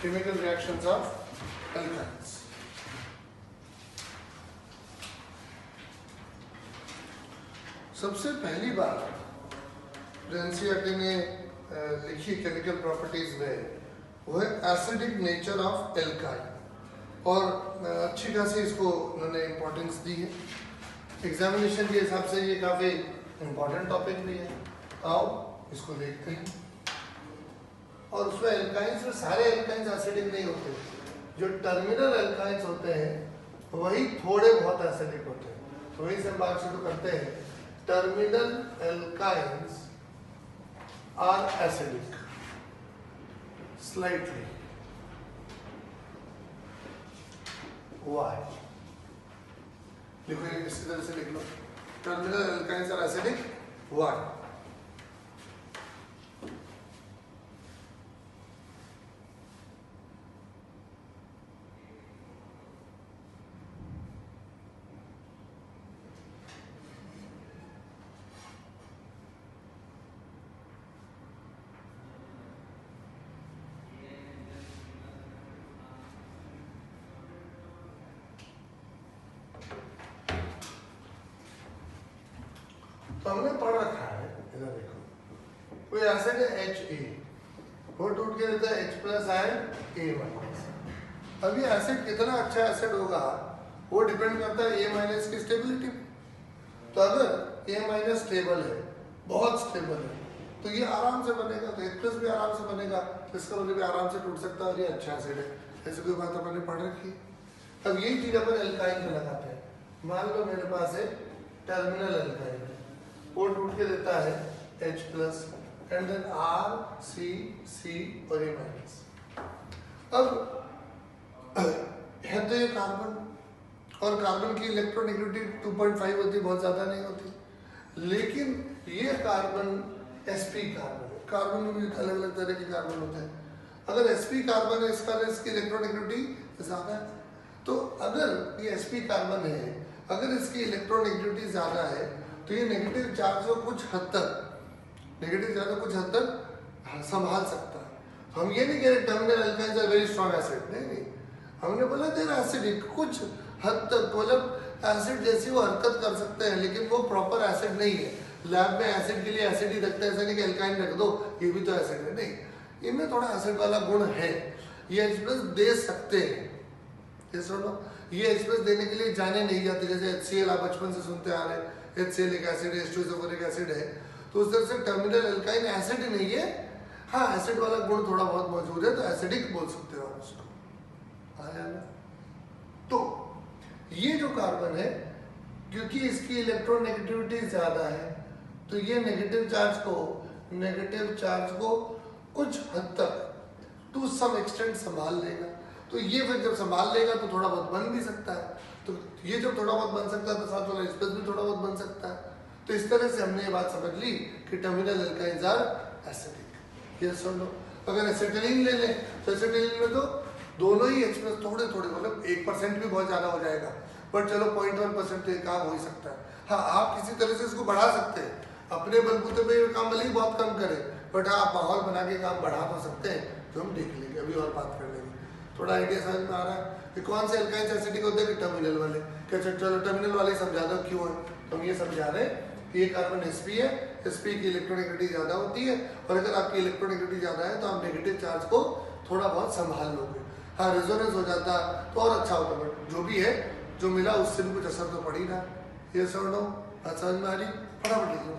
chemical reactions of alkynes. सबसे पहली बार NCERT ने लिखी केमिकल प्रॉपर्टीज में वो है एसिडिक नेचर ऑफ एल्काइन, और अच्छी खासी इसको उन्होंने इम्पोर्टेंस दी है। एग्जामिनेशन के हिसाब से ये काफ़ी इम्पोर्टेंट टॉपिक भी है। आओ इसको देखते हैं। और उसमें एल्काइंस में सारे एल्काइंस एसिडिक नहीं होते, जो टर्मिनल एल्काइंस होते हैं वही थोड़े बहुत एसिडिक होते हैं। तो वही से हम बात शुरू करते हैं। Terminal alkynes are acidic slightly. Why? लिखो इसी तरह से लिख लो, terminal alkynes are acidic. Why? तो हमने पढ़ रखा है, इधर देखो, कोई एसिड है HA, वो टूट के देता है H plus and A minus. अब ये एसिड कितना अच्छा एसिड होगा वो डिपेंड करता है A माइनस की स्टेबिलिटी पे। तो अगर A माइनस स्टेबल है, बहुत स्टेबल है, तो ये आराम से बनेगा, तो H प्लस भी आराम से बनेगा, तो इसका मतलब भी आराम से टूट सकता है और ये अच्छा एसिड है। ऐसी कोई बात अपन ने पढ़ रखी है। अब यही चीज अपन एल्काइन में लगाते हैं। मान लो मेरे पास है टर्मिनल एल्काइन, वो टूट के देता है H plus and then R C C और A माइनस। अब है तो ये कार्बन, और कार्बन की इलेक्ट्रोनेगेटिविटी 2.5 होती है, बहुत ज़्यादा नहीं होती। लेकिन ये कार्बन sp कार्बन है। कार्बन में भी अलग अलग तरह के कार्बन होते हैं। अगर sp कार्बन है, इसकी इलेक्ट्रोनेगेटिविटी ज़्यादा है। तो अगर ये sp कार्बन है, अगर इसकी इलेक्ट्रोनेगेटिविटी ज़्यादा है, तो ये नेगेटिव चार्ज को कुछ हद तक संभाल सकता है। हम ये नहीं कह रहे terminal alkynes are very strong acid, नहीं, हमने बोला देयर एसिडिक, कुछ हद तक, मतलब एसिड जैसी वो हरकत कर सकते हैं, लेकिन वो प्रॉपर एसिड नहीं है। लैब में एसिड के लिए एसिड ही रखते हैं, ऐसा नहीं कि एल्काइन रख दो ये भी तो एसिड है, नहीं, इनमें थोड़ा एसिड वाला गुण है। ये H प्लस दे सकते हैं, ये सुनो, ये H प्लस देने के लिए जाने नहीं जाते। जैसे HCl आप बचपन से सुनते आ रहे हैं, HCl एक एसिड है, H2SO4 एसिड है, तो उस तरह से टर्मिनल एल्काइन एसिड नहीं है। हाँ, एसिड वाला गुण थोड़ा बहुत मौजूद है, तो एसिडिक बोल सकते हो आप उसको। आया ना? तो ये जो कार्बन है, क्योंकि इसकी इलेक्ट्रोनेगेटिविटी ज्यादा है, तो ये नेगेटिव चार्ज को कुछ हद तक टू सम एक्सटेंट संभाल लेगा। तो ये फिर जब संभाल लेगा तो थोड़ा बहुत बन भी सकता है। तो ये जब थोड़ा बहुत बन सकता है तो साथ वाला स्पेस भी थोड़ा बहुत बन सकता है। तो इस तरह से हमने ये बात समझ ली कि टर्मिनल एल्काइंस आर एसिडिक। ये सुन लो, अगर एसिटिलीन ले लें तो एसिटिलीन में तो दोनों ही H प्लस थोड़े, मतलब 1% भी बहुत ज़्यादा हो जाएगा, बट चलो 0.1% तो काम हो ही सकता है। हाँ, आप किसी तरह से इसको बढ़ा सकते हैं, अपने बलबूते पे काम भले ही बहुत कम करें, बट हाँ, आप माहौल बना के काम बढ़ा तो सकते हैं, जो हम देख लेंगे, अभी और बात कर लेंगे। थोड़ा आइडिया समझ में आ रहा है कि कौन से एल्काइंस एसिडिक होते हैं? टर्मिनल वाले। क्या चलो टर्मिनल वाले समझा दो क्यों है। तो हम ये समझा रहे हैं कि ये कार्बन sp है, sp की इलेक्ट्रोनेगेटिविटी ज़्यादा होती है, और अगर आपकी इलेक्ट्रोनेगेटिविटी ज़्यादा है तो आप नेगेटिव चार्ज को थोड़ा बहुत संभाल लोगे। हाँ, रेजोनेंस हो जाता तो और अच्छा होता, बट जो भी है, जो मिला उससे भी कुछ असर तो पड़ ही रहा। ये समझो, बात समझ में आ रही? फटाफट लिख लो।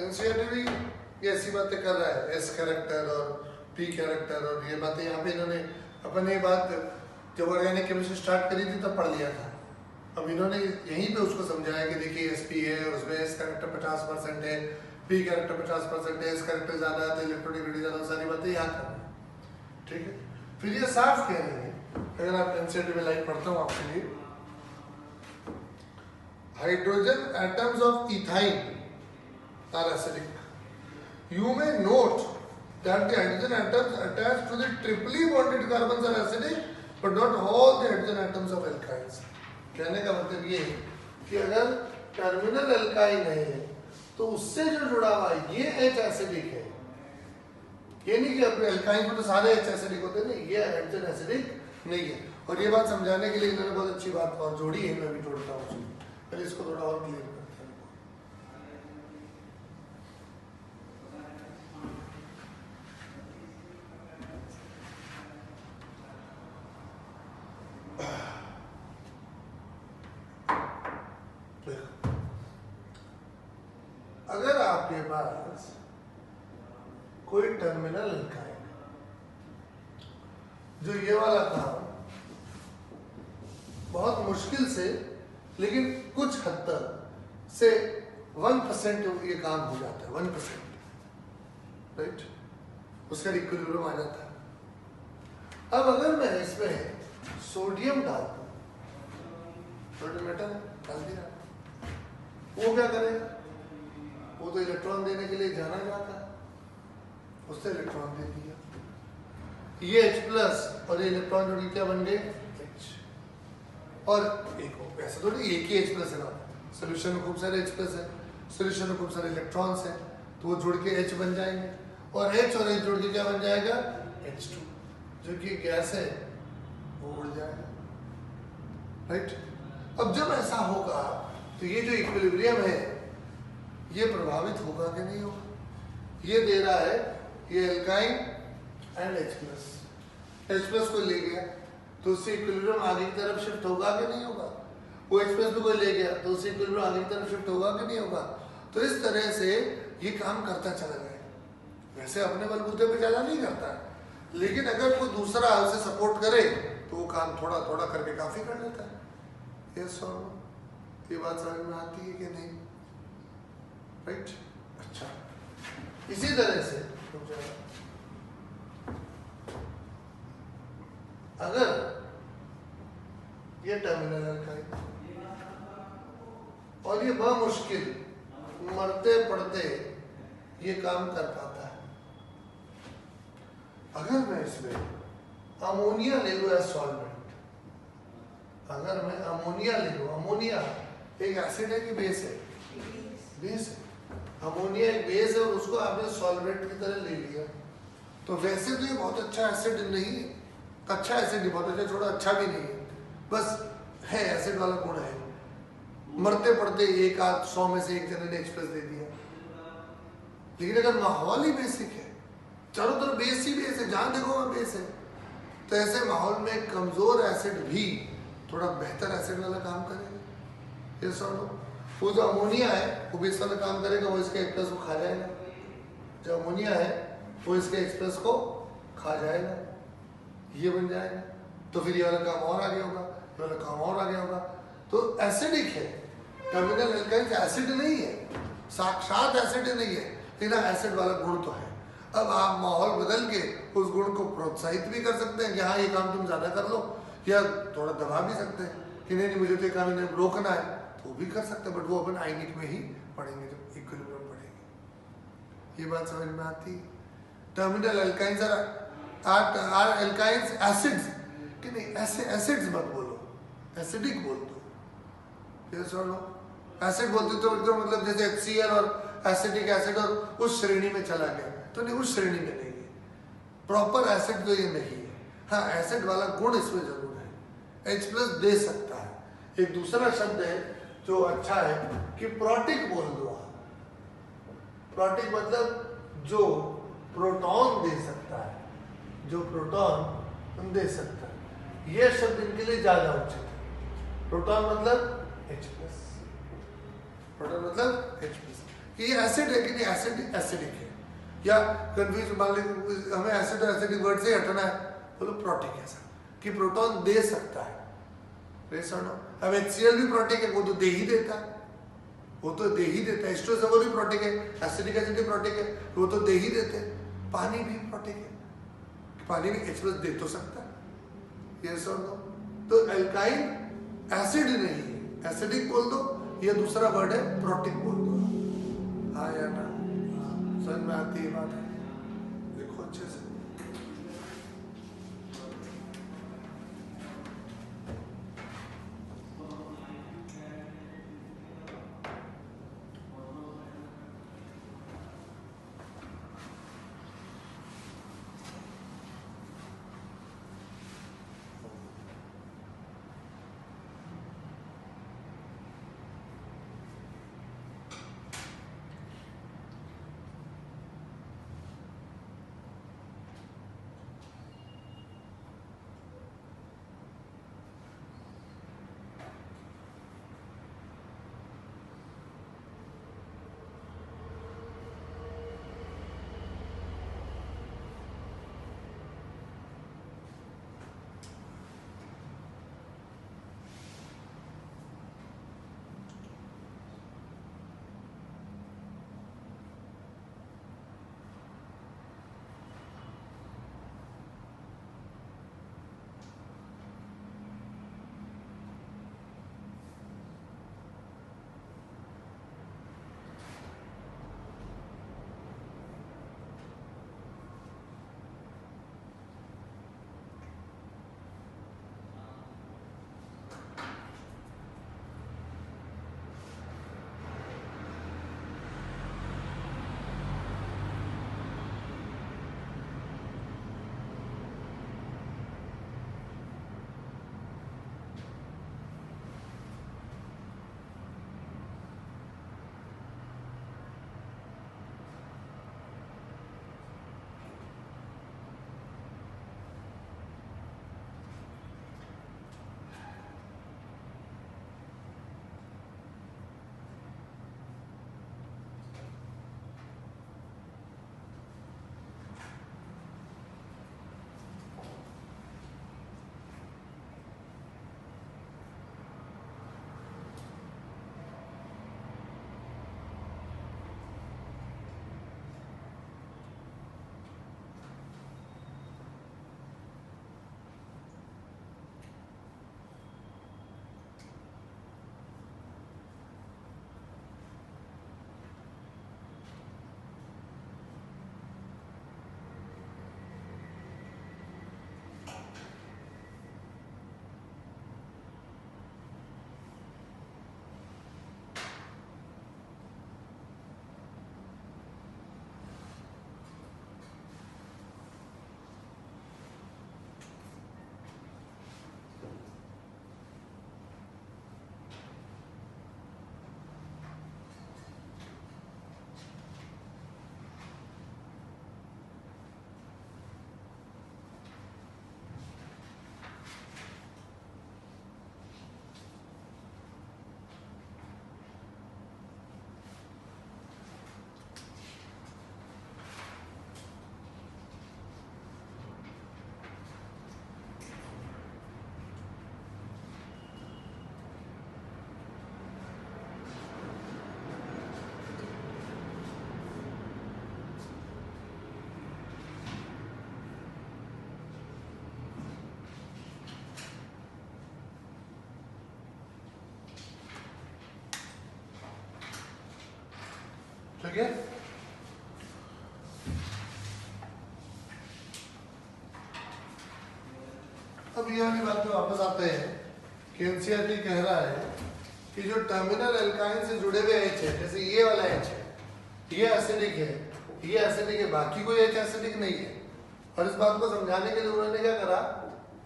एनसीईआरटी भी ये ऐसी बातें कर रहा है, एस कैरेक्टर और पी कैरेक्टर और ये बातें यहाँ पे इन्होंने अपन ये बात जब ऑर्गेनिक केमिस्ट्री स्टार्ट करी थी तब पढ़ लिया था। अब इन्होंने यहीं पे उसको समझाया कि देखिए एस पी है और उसमें एस कैरेक्टर 50% है, पी कैरेक्टर 50% है, एस कैरेक्टर ज़्यादा है तो इलेक्ट्रोनेगेटिविटी ज़्यादा, सारी बातें याद करना, ठीक है। फिर ये साफ कह रहे हैं, अगर आप एनसीईआरटी में लाइन पढ़ता हूँ आपके लिए, hydrogen atoms of ethyne are acidic. You may note that the hydrogen atoms attached to the triply bonded carbons are acidic, but not all the hydrogen atoms of alkynes. कहने का मतलब ये है कि अगर टर्मिनल एल्काइन है तो उससे जो जुड़ा हुआ ये H एसिडिक है। ये नहीं कि अब एल्काइन में तो सारे H एसिडिक होते नहीं, ये हाइड्रोजन एसिडिक नहीं है। और ये बात समझाने के लिए इन्होंने बहुत अच्छी बात और जोड़ी है, मैं भी जोड़ता हूँ, पहले इसको थोड़ा और क्लियर करते हैं। अगर आपके पास कोई टर्मिनल एल्काइन जो ये वाला काम बहुत मुश्किल से लेकिन कुछ हद तक से 1% ये काम हो जाता है, 1%, राइट, उसका इक्विलिब्रियम आ जाता है। अब अगर मैं इसमें सोडियम डाल दूं, सोडियम मेटल डाल दिया, वो क्या करेगा? वो तो इलेक्ट्रॉन देने के लिए जाना जाता है, उससे इलेक्ट्रॉन दे दिया, ये H+ और ये इलेक्ट्रॉन जोड़ के क्या बन गए H, और एक ऐसा थोड़ी एक ही H+ है ना, सोल्यूशन में खूब सारे H+ है, सोल्यूशन में खूब सारे इलेक्ट्रॉन्स हैं, तो वो जुड़ के H बन जाएंगे, और H और H जुड़ के क्या बन जाएगा H2, जो कि गैस है वो उड़ जाएगा, राइट। अब जब ऐसा होगा तो ये जो इक्विलिब्रियम है ये प्रभावित होगा कि नहीं होगा? ये दे रहा है ये एल्काइन एंड H+ को ले गया तो उससे इक्विलिब्रियम आगे की तरफ शिफ्ट होगा कि नहीं होगा? वो H+ को ले गया तो उससे इक्विलिब्रियम आगे की तरफ शिफ्ट होगा कि नहीं होगा? तो इस तरह से ये काम करता चला जाएगा। वैसे अपने बलबूते पे ज्यादा नहीं करता है, लेकिन अगर कोई दूसरा उसे सपोर्ट करे तो वो काम थोड़ा थोड़ा करके काफी कर लेता है। यस और नो? ये बात समझ में आती है कि नहीं? राइट। अच्छा, इसी तरह से अगर ये टर्मिनल एल्काइन और ये बमुश्किल मरते पड़ते ये काम कर पाता है, अगर मैं इसमें अमोनिया ले लूं एज सॉल्वेंट, अगर मैं अमोनिया ले लूं, अमोनिया एक एसिड है कि बेस है? बेस है। अमोनिया एक बेस है और उसको आपने सॉल्वेंट की तरह ले लिया, तो वैसे तो ये बहुत अच्छा एसिड नहीं है, अच्छा एसिड नहीं, बहुत अच्छा छोड़ा अच्छा भी नहीं है, बस है एसिड वाला गुण है। मरते पड़ते एक आध 100 में से एक जने ने H+ दे दिया, लेकिन अगर माहौल ही बेसिक है, चारों तरफ बेस ही बेस है, जहां देखो वहां बेस है, तो ऐसे माहौल में कमजोर एसिड भी थोड़ा बेहतर एसिड वाला काम करेगा। ये सुनो, वो जो अमोनिया है वो बेस वाला काम करेगा, वो इसके H+ को खा जाएगा, जो अमोनिया है वो इसके H+ को खा जाएगा, ये बन जाएगा, तो फिर ये वाला काम और आगे होगा, ये वाला काम और आगे होगा। तो एसिडिक है, टर्मिनल एल्काइन एसिड नहीं है, साक्षात एसिड नहीं है, लेकिन एसिड वाला गुण तो है। अब आप माहौल बदल के उस गुण को प्रोत्साहित भी कर सकते हैं कि हाँ ये काम तुम ज्यादा कर लो, या थोड़ा दबा भी सकते हैं कि नहीं मुझे तो काम इन्हें रोकना है, तो वो भी कर सकते हैं, बट वो अपन आयनिक में ही पढ़ेंगे जब इक्विलिब्रियम पढ़ेंगे। ये बात समझ में आती है? Terminal alkynes are alkynes acids कि नहीं, ऐसे एसिड्स मत बोलो, एसिडिक बोल दो। ये सुनो, एसिड बोलते तो मतलब जैसे HCl और एसिडिक एसिड और उस श्रेणी में चला गया, तो नहीं, उस श्रेणी में नहीं है, प्रॉपर एसिड तो ये नहीं है। हाँ, एसिड वाला गुण इसमें जरूर है, H+ दे सकता है। एक दूसरा शब्द है जो अच्छा है कि प्रोटिक बोल दो आप। प्रोटिक मतलब जो प्रोटॉन दे सकता है, जो प्रोटॉन दे सकता है, यह शब्द इनके लिए ज्यादा उचित है। प्रोटॉन मतलब H+, प्रोटॉन मतलब H+। कि ये एसिड है कि नहीं, एसिड एसिडिक है, या कंफ्यूज मान लीजिए हमें एसिड और एसिडिक वर्ड से हटना है, बोलो प्रोटिक है सर, कि प्रोटॉन दे सकता है। अब HCl भी प्रोटिक है, वो तो दे ही देता है, वो तो दे ही देता है। H2SO भी प्रोटिक है, एसिडिक एसिड भी प्रोटिक है, वो तो दे ही देते हैं। पानी भी प्रोटिक है, पानी भी H+ दे तो सकता है, यस और नो। तो एल्काइन एसिड नहीं है, एसिडिक बोल दो, ये दूसरा वर्ड है प्रोटिक बोल दो। हाँ या ना, समझ में आती है बात? देखो अच्छे से, ठीक है। अब ये वाली बात पे वापस आते हैं कि एनसीईआरटी कह रहा है कि जो टर्मिनल एल्काइन से जुड़े हुए एच है, जैसे ये वाला एच है, ये एसिडिक है, ये एसिडिक है, बाकी कोई एच एसिडिक नहीं है। और इस बात को समझाने के लिए उन्होंने क्या करा,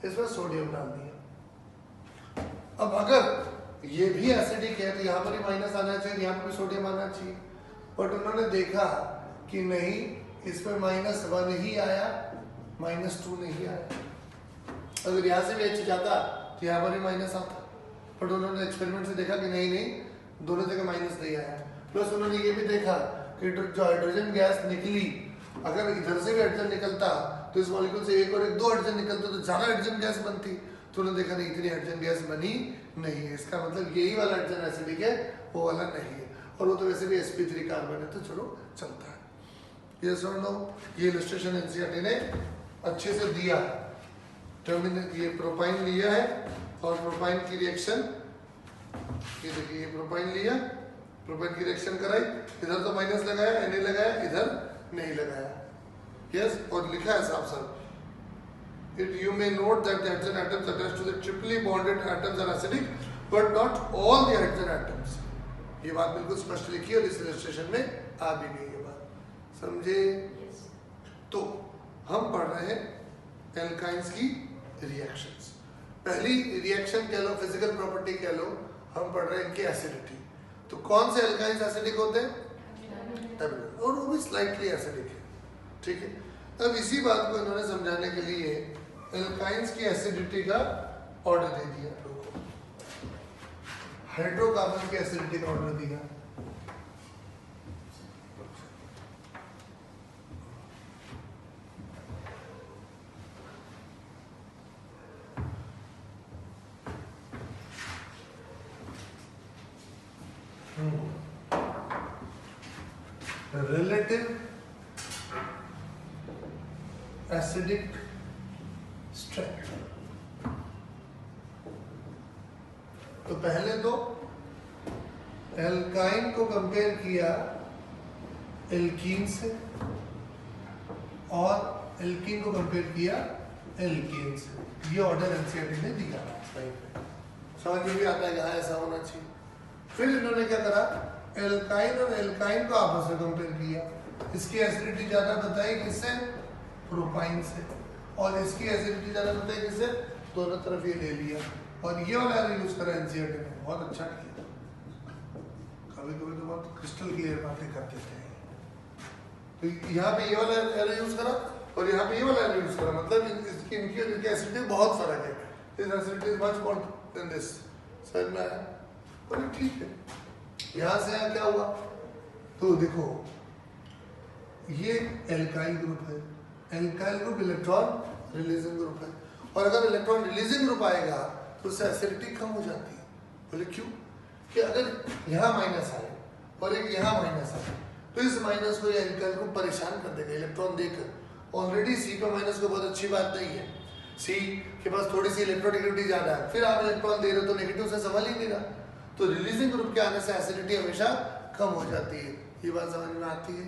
इसमें सोडियम डाल दिया। अब अगर ये भी एसिडिक है तो यहाँ पर ही माइनस आना चाहिए, यहाँ पर भी सोडियम आना चाहिए, बट उन्होंने देखा कि नहीं, इसमें -1 ही आया, -2 नहीं आया। अगर यहाँ से भी एच जाता तो यहाँ पर ही माइनस आता, बट उन्होंने एक्सपेरिमेंट से देखा कि नहीं नहीं, दोनों जगह माइनस नहीं आया। प्लस उन्होंने ये भी देखा कि जो हाइड्रोजन गैस निकली, अगर इधर से भी हाइड्रोजन निकलता तो इस मॉलिक्यूल से एक और एक दो हाइड्रोजन निकलते तो ज्यादा हाइड्रोजन गैस बनती। तो उन्होंने देखा नहीं, इतनी हाइड्रोजन गैस बनी नहीं है, इसका मतलब यही वाला हाइड्रोजन एसिडिक है, वो वाला नहीं है। और वो तो वैसे भी sp3 कार्बन है, तो चलो चलता है। ये सुनो, ये इलस्ट्रेशन एनसीईआरटी ने अच्छे से दिया। ये प्रोपाइन लिया है और प्रोपाइन की रिएक्शन, ये देखिए ये प्रोपाइन लिया, प्रोपाइन की रिएक्शन कराई, इधर तो माइनस लगाया, Na लगाया, इधर नहीं लगाया। यस, और लिखा है साफ साफ, you may note that the hydrogen atoms attached to the triply bonded atoms are acidic, but not all the hydrogen atoms। ये बात बिल्कुल स्पष्ट लिखी है और इस इलस्ट्रेशन में आ भी गई ये बात, समझे? तो हम पढ़ रहे हैं एल्काइंस की रिएक्शंस। पहली रिएक्शन कह लो, फिजिकल प्रॉपर्टी कह लो, हम पढ़ रहे हैं इनकी एसिडिटी। तो कौन से एल्काइंस एसिडिक होते हैं? और वो भी स्लाइटली एसिडिक है, ठीक है। अब इसी बात को इन्होंने समझाने के लिए एल्काइंस की एसिडिटी का ऑर्डर दे दिया, हाइड्रोकार्बन की एसिडिटी का ऑर्डर दिया। Relative acidic strength. तो पहले तो एल्काइन को कंपेयर किया एल्कीन से और एल्कीन को कंपेयर किया एल्केन से। ये ऑर्डर एनसीईआरटी ने दिया, समझ में भी आता है, यहाँ ऐसा होना चाहिए। फिर इन्होंने क्या करा, एल्काइन और एल्काइन को आपस में कंपेयर किया। इसकी एसिडिटी ज्यादा बताई किससे? प्रोपाइन से। और इसकी एसिडिटी ज्यादा बताई किससे? दोनों तरफ ये ले लिया और ये वाला एरो यूज करा एनसीईआरटी ने, बहुत अच्छा किया। कभी कभी तो बहुत क्रिस्टल क्लियर बातें कर देते हैं। तो यहाँ पे ये वाला एरो यूज करा और यहाँ पे ये वाला एरो यूज करा, मतलब इनकी एसिडिटी बहुत फर्क है। This acidity is much more than this. समझ में आया? बोले ठीक है। यहाँ से यहाँ क्या हुआ, तो देखो ये एल्काइल ग्रुप है, alkyl group electron releasing group है, और अगर इलेक्ट्रॉन रिलीजिंग ग्रुप आएगा तो उससे एसिडिटी कम हो जाती है। बोले क्यों? कि अगर यहाँ माइनस आए और एक यहाँ माइनस आए तो इस माइनस को या एल्काइल ग्रुप परेशान कर देगा इलेक्ट्रॉन देकर। ऑलरेडी सी पे माइनस को बहुत अच्छी बात नहीं है, सी के पास थोड़ी सी इलेक्ट्रोनेगेटिविटी ज्यादा है, फिर आप इलेक्ट्रॉन दे रहे हो तो नेगेटिव से संभाल ही नहीं रहा। तो रिलीजिंग ग्रुप के आने से एसिडिटी हमेशा कम हो जाती है, ये बात समझ में आती है।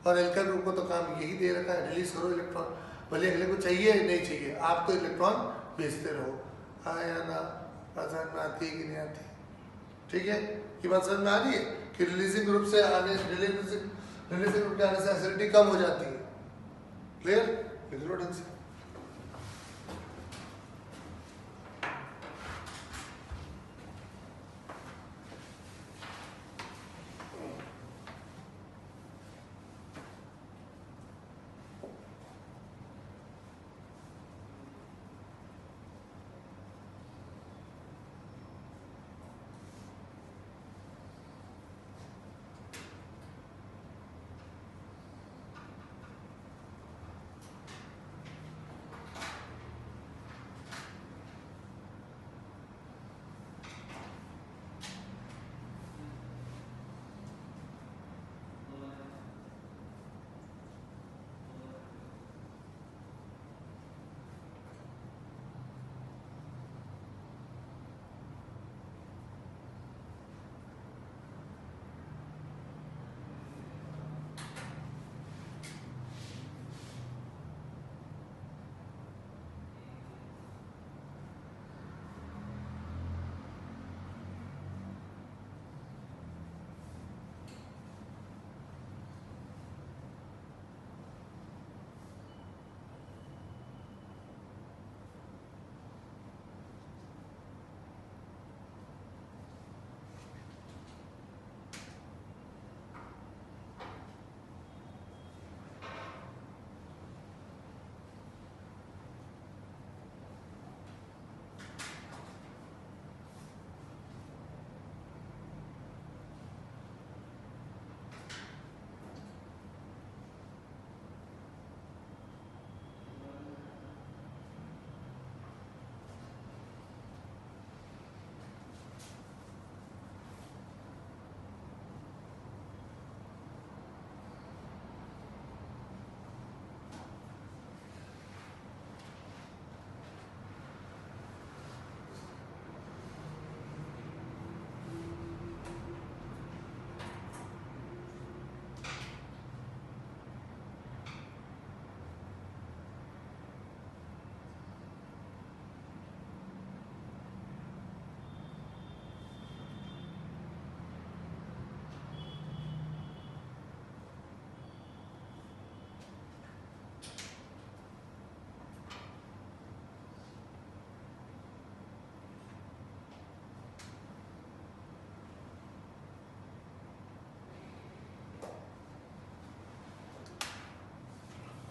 और एल्काइल ग्रुप को तो काम यही दे रखा है, रिलीज करो इलेक्ट्रॉन, भले अगले को चाहिए नहीं चाहिए, आप तो इलेक्ट्रॉन भेजते रहो। हाँ या ना, बात समझ में आती है कि नहीं आती? ठीक है, ये बात समझ में आ रही है कि रिलीजिंग ग्रुप से आने रिलीजिंग ग्रुप के आने से एसिडिटी कम हो जाती है। क्लियर? लिख लो ढंग से।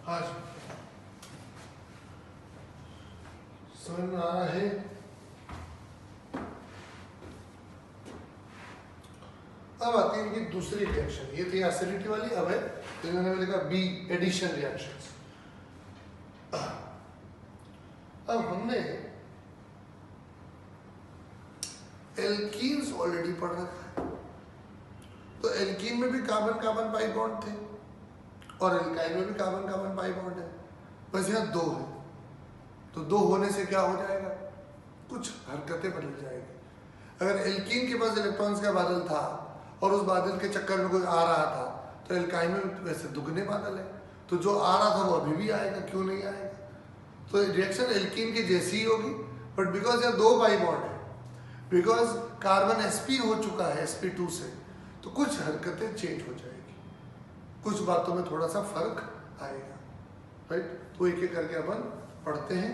आज समझ में आ रहा है? अब आती है इनकी दूसरी रिएक्शन। ये थी एसिडिटी वाली, अब है इन्होंने लिखा बी, एडिशन रिएक्शंस। अब हमने एल्कीन्स ऑलरेडी पढ़ रखा है, तो एल्कीन में भी कार्बन कार्बन पाई बॉन्ड थे और एल्काइन में भी कार्बन कार्बन पाई बॉन्ड है, बस यहाँ दो है। तो दो होने से क्या हो जाएगा, कुछ हरकतें बदल जाएगी। अगर एल्कीन के पास इलेक्ट्रॉन्स का बादल था और उस बादल के चक्कर में कोई आ रहा था, तो एल्काइन में वैसे दुगने बादल है, तो जो आ रहा था वो अभी भी आएगा, क्यों नहीं आएगा। तो रिएक्शन एल्कीन की जैसी ही होगी, बट बिकॉज यहाँ दो पाई बॉन्ड है, बिकॉज कार्बन sp हो चुका है sp2 से, तो कुछ हरकतें चेंज हो जाएगी, कुछ बातों में थोड़ा सा फर्क आएगा, राइट। तो एक एक करके अपन पढ़ते हैं।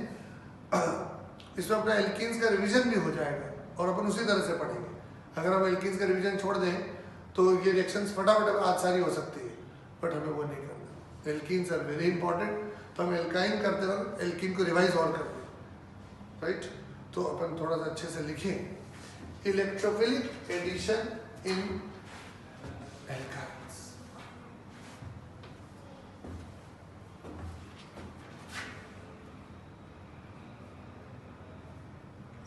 इसमें अपना एल्कीन्स का रिवीजन भी हो जाएगा और अपन उसी तरह से पढ़ेंगे। अगर हम एल्कीन्स का रिवीजन छोड़ दें तो ये रिएक्शंस फटाफट आज सारी हो सकती है, बट हमें वो नहीं करना। एल्कीन्स आर वेरी इंपॉर्टेंट, तो हम एल्काइन करते वक्त एल्कीन को रिवाइज और कर दें, राइट। तो अपन थोड़ा सा अच्छे से लिखें, इलेक्ट्रोफिलिक एडिशन इन एल्काइन्स।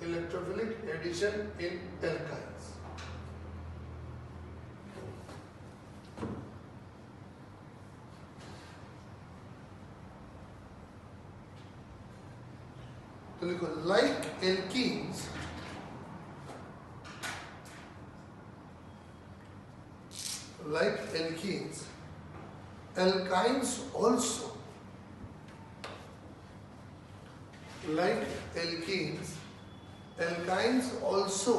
इलेक्ट्रोफिलिक एडिशन इन एल्काइन्स। तो लिखो, like alkenes alkynes also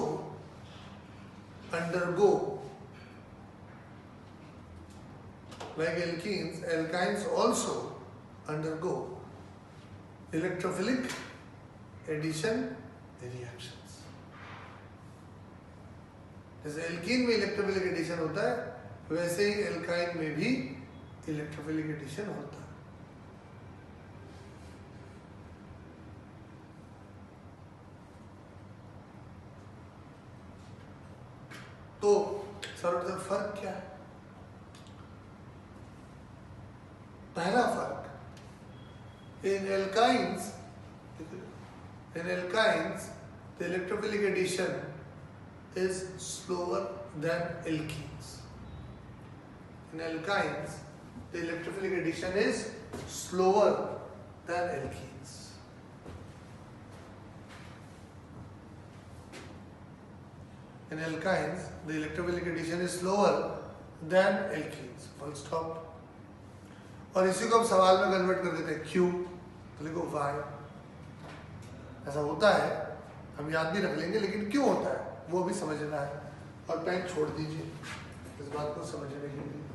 undergo electrophilic addition reactions। जैसे एल्कीन में इलेक्ट्रोफिलिक एडिशन होता है, वैसे ही एल्काइन में भी इलेक्ट्रोफिलिक एडिशन होता है। तो सर्वप्रथम फर्क क्या है? पहला फर्क, इन alkynes the electrophilic addition is slower than alkenes। In alkynes, the electrophilic addition is slower than alkenes। In alkynes, the electrophilic addition is slower than alkenes। Full stop। और इसी को हम सवाल में कन्वर्ट कर देते हैं Q, तो लिखो Y। ऐसा होता है, हम याद भी रख लेंगे, लेकिन क्यों होता है वो भी समझना है। और पेन छोड़ दीजिए इस बात को समझने के लिए।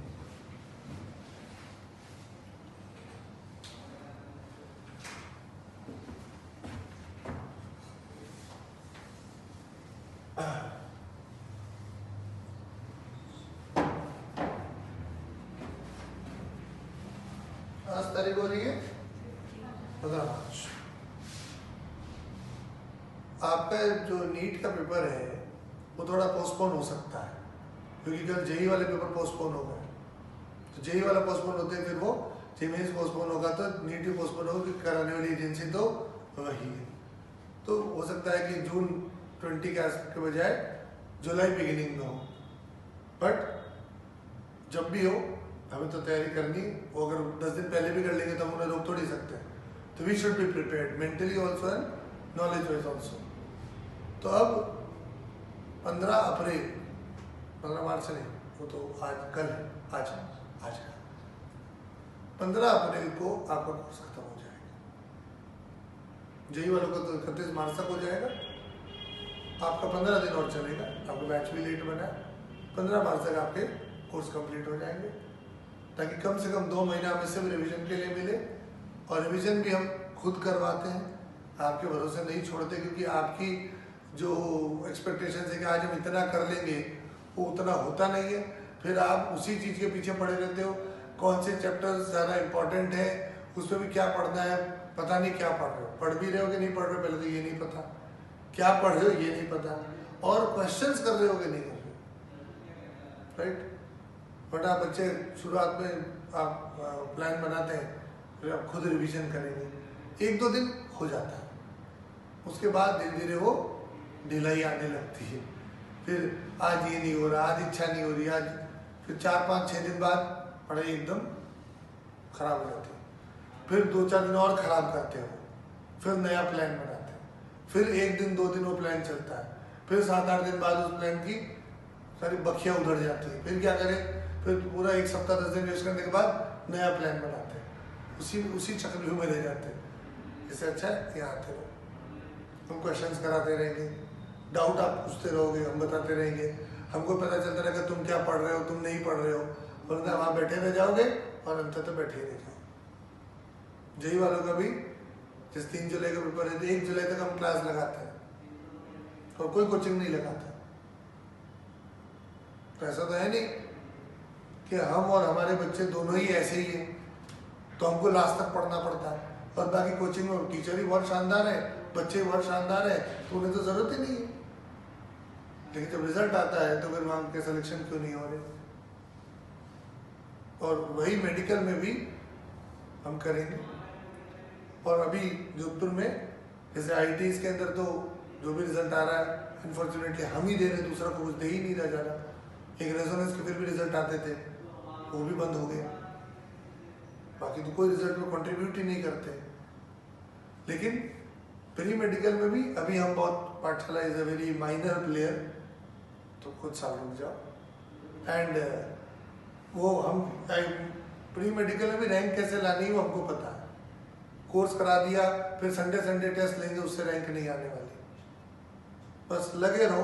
आज तारीख हो रही है 15 मार्च। आपका जो नीट का पेपर है वो थोड़ा पोस्टपोन हो सकता है, क्योंकि कल जेई वाले पेपर पोस्टपोन हो गए। तो जेई वाला पोस्टपोन होते हैं, फिर वो जेई मेंस पोस्टपोन होगा, तो नीट भी पोस्टपोन होगा, क्योंकि कराने वाली एजेंसी तो वही है। तो हो सकता है कि जून 20 के बजाय जुलाई बिगिनिंग में हो, बट जब भी हो हमें तो तैयारी करनी। वो अगर 10 दिन पहले भी कर लेंगे तो हम उन्हें रोक थोड़ी सकते हैं। तो we should be prepared mentally also and knowledge wise also. तो अब 15 अप्रैल, 15 मार्च नहीं, वो तो आज कल है, आज 15 अप्रैल को आपका कोर्स खत्म हो जाएगा। जेई वालों का तो 31 मार्च तक हो जाएगा। आपका 15 दिन और चलेगा, आपका बैच भी लेट बना है। 15 मार्च तक आपके कोर्स कंप्लीट हो जाएंगे, ताकि कम से कम 2 महीना हमें सिर्फ रिवीजन के लिए मिले। और रिवीजन भी हम खुद करवाते हैं, आपके भरोसे नहीं छोड़ते, क्योंकि आपकी जो एक्सपेक्टेशन है कि आज हम इतना कर लेंगे, वो उतना होता नहीं है। फिर आप उसी चीज़ के पीछे पड़े रहते हो, कौन से चैप्टर्स ज़्यादा इम्पोर्टेंट है उसमें भी क्या पढ़ना है पता नहीं, क्या पढ़ रहे हो, पढ़ भी रहे हो कि नहीं पढ़ रहे हो, पहले तो ये नहीं पता, क्या पढ़ रहे हो ये नहीं पता, और क्वेश्चंस कर रहे हो कि नहीं कर रहे हो, राइट। बट आप बच्चे शुरुआत में आप प्लान बनाते हैं, फिर आप खुद रिवीजन करेंगे, 1-2 दिन हो जाता है, उसके बाद धीरे धीरे वो ढिलाई आने लगती है, फिर आज ये नहीं हो रहा, आज इच्छा नहीं हो रही, आज फिर 4-5-6 दिन बाद पढ़ाई एकदम खराब हो जाती है, फिर 2-4 दिन और खराब करते हो, फिर नया प्लान बनाते हैं, फिर 1 दिन 2 दिन वो प्लान चलता है, फिर 7-8 दिन बाद उस प्लान की सारी बखियाँ उधड़ जाती है, फिर क्या करें, फिर पूरा 1 सप्ताह 10 दिन वेस्ट करने के बाद नया प्लान बनाते हैं, उसी चक्रव्यूह में रह जाते हैं। इससे अच्छा है यहाँ आते रहो, हम क्वेश्चंस कराते रहेंगे, डाउट आप पूछते रहोगे, हम बताते रहेंगे, हमको पता चलता रहेगा तुम क्या पढ़ रहे हो, तुम नहीं पढ़ रहे हो, वरना वहाँ बैठे रह जाओगे और अंत तो बैठे ही रह जाओगे। जेई वालों का भी जिस 3 जुलाई का पेपर है, 1 जुलाई तक हम क्लास लगाते हैं और कोई कोचिंग नहीं लगाता। तो ऐसा तो है नहीं कि हम और हमारे बच्चे दोनों ही ऐसे ही हैं, तो हमको लास्ट तक पढ़ना पड़ता है, और बाकी कोचिंग में टीचर ही बहुत शानदार है, बच्चे भी बहुत शानदार है, तो उन्हें तो जरूरत ही नहीं है। लेकिन जब रिजल्ट आता है तो फिर वहाँ के सिलेक्शन क्यों नहीं हो रहे। और वही मेडिकल में भी हम करेंगे। और अभी जोधपुर में जैसे आईटीज के अंदर तो जो भी रिजल्ट आ रहा है अनफॉर्चुनेटली हम ही दे रहे, दूसरा को कुछ दे ही नहीं रहा ज़्यादा। एक रेजोनेंस के फिर भी रिजल्ट आते थे, वो भी बंद हो गए, बाकी तो कोई रिजल्ट में कंट्रीब्यूट ही नहीं करते। लेकिन प्री मेडिकल में भी अभी हम बहुत, पाठशाला is a very minor player, तो कुछ साल रुक जाओ। एंड वो हम प्री मेडिकल में भी रैंक कैसे लानी है वो हमको पता है, कोर्स करा दिया, फिर संडे टेस्ट लेंगे, उससे रैंक नहीं आने वाली। बस लगे रहो,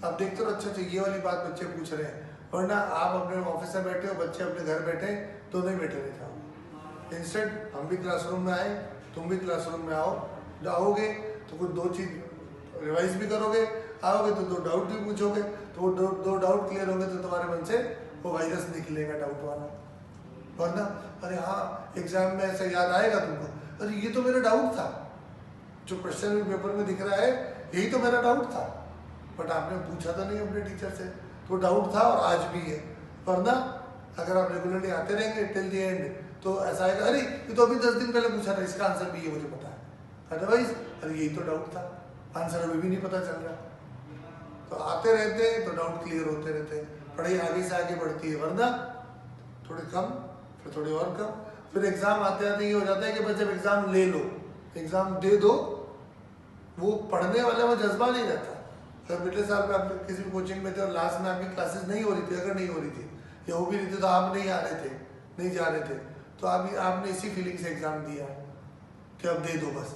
आप देखते रहो। अच्छा ये वाली बात बच्चे पूछ रहे हैं, वरना आप अपने ऑफिस में बैठे हो, बच्चे अपने घर बैठे, तो नहीं बैठे रह जाओ। इंस्टेंट हम भी क्लासरूम में आए, तुम भी क्लासरूम में आओगे तो कुछ 2 चीज रिवाइज भी करोगे, आओगे तो 2 डाउट भी पूछोगे, तो वो 2 डाउट क्लियर होंगे तो तुम्हारे मन से वो वायरस निकलेगा डाउट वाला। वरना अरे हाँ एग्जाम में ऐसा याद आएगा तुमको, अरे ये तो मेरा डाउट था, जो क्वेश्चन पेपर में दिख रहा है यही तो मेरा डाउट था, बट आपने पूछा तो नहीं अपने टीचर से, तो डाउट था और आज भी है। वरना अगर आप रेगुलरली आते रहेंगे टिल द एंड, तो ऐसा आएगा अरे ये तो अभी 10 दिन पहले पूछा था, इसका आंसर भी ये मुझे पता है, अदरवाइज अरे यही तो डाउट था, आंसर अभी भी नहीं पता चल रहा। तो आते रहते हैं तो डाउट क्लियर होते रहते हैं, पढ़ाई आगे से आगे बढ़ती है। वरना थोड़ी कम, फिर थोड़ी और कम, फिर एग्जाम आते आते ये हो जाता है कि बस जब एग्जाम ले लो, एग्जाम दे दो, वो पढ़ने वाले में जज्बा नहीं रहता। अगर पिछले साल में आप किसी भी कोचिंग में थे और लास्ट में आपकी क्लासेस नहीं हो रही थी, अगर नहीं हो रही थी या हो भी रही थी तो आप नहीं आ रहे थे, नहीं जा रहे थे, तो आपने इसी फीलिंग से एग्जाम दिया है कि अब दे दो बस।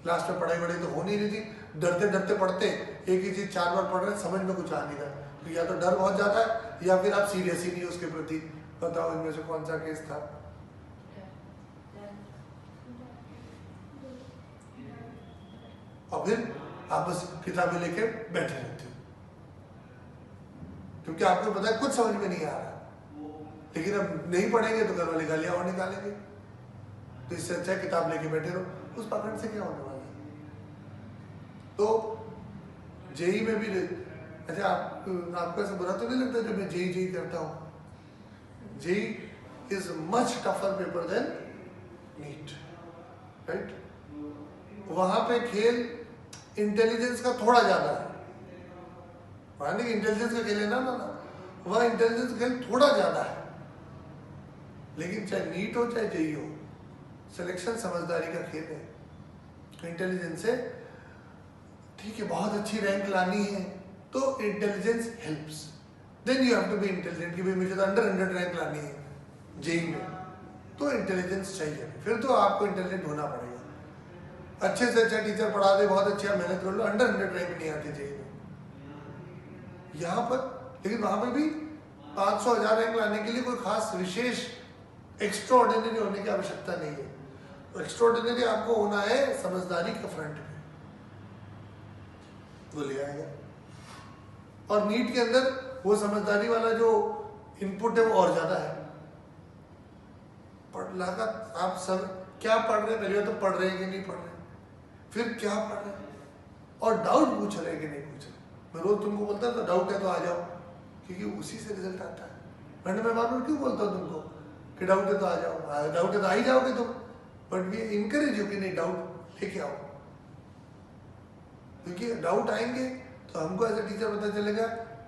लास्ट में पढ़ाई तो हो नहीं रही थी, डरते डरते पढ़ते, एक ही चीज 4 बार पढ़ रहे, समझ में कुछ आ नहीं रहा, तो या तो डर बहुत ज्यादा है या फिर आप सीरियस ही नहीं हो उसके प्रति। बताओ इनमें से कौन सा केस था? और फिर आप बस किताबें लेके बैठे रहते हो, क्योंकि आपको पता है कुछ समझ में नहीं आ रहा, लेकिन अब नहीं पढ़ेंगे तो घर वाले गालियां और निकालेंगे, तो इससे अच्छा है किताब लेके बैठे रहो, उस पाखंड से क्या होने वाला है। तो जेई में भी अच्छा आपको ऐसा बुरा तो नहीं लगता जब मैं जेई करता हूँ? JEE is much tougher paper than NEET, right. वहां पे खेल इंटेलिजेंस का थोड़ा ज्यादा है, वहां नहीं इंटेलिजेंस का खेल है ना, वहां इंटेलिजेंस का खेल थोड़ा ज्यादा है, लेकिन चाहे नीट हो चाहे जेई हो, सिलेक्शन समझदारी का खेल है। इंटेलिजेंस से ठीक है, बहुत अच्छी रैंक लानी है तो intelligence helps, then you have to be intelligent कि भाई मुझे तो अंडर 100 रैंक लानी है जेई में, तो इंटेलिजेंस चाहिए, फिर तो आपको इंटेलिजेंट होना पड़ेगा। अच्छे से अच्छा टीचर पढ़ा दे, बहुत अच्छा मेहनत कर लो, अंडर 100 रैंक नहीं आती जेई में यहाँ पर। लेकिन वहां पर भी 500-1000 रैंक लाने के लिए कोई खास विशेष एक्स्ट्रा ऑर्डिनरी होने की आवश्यकता नहीं है। एक्स्ट्रा ऑर्डिनरी आपको होना है समझदारी के फ्रंट पे, वो ले आएगा। और नीट के अंदर वो समझदारी वाला जो इनपुट है वो और ज्यादा है, पर लागत आप सब क्या पढ़ रहे हैं, पहले तो पढ़ रहे हैं कि नहीं पढ़ रहे, फिर क्या पढ़ रहे हैं, और डाउट पूछ रहे हैं कि नहीं पूछ रहे। मैं रोज तुमको बोलता था डाउट है तो आ जाओ, क्योंकि उसी से रिजल्ट आता है। मैंने मैं बार बार क्यों बोलता हूँ तुमको कि डाउट है तो आ जाओ, डाउट है तो आ ही जाओगे तुम, बट वी इनकरेज यू कि नहीं डाउट लेके आओ, क्योंकि डाउट आएंगे तो हमको एज ए टीचर पता चलेगा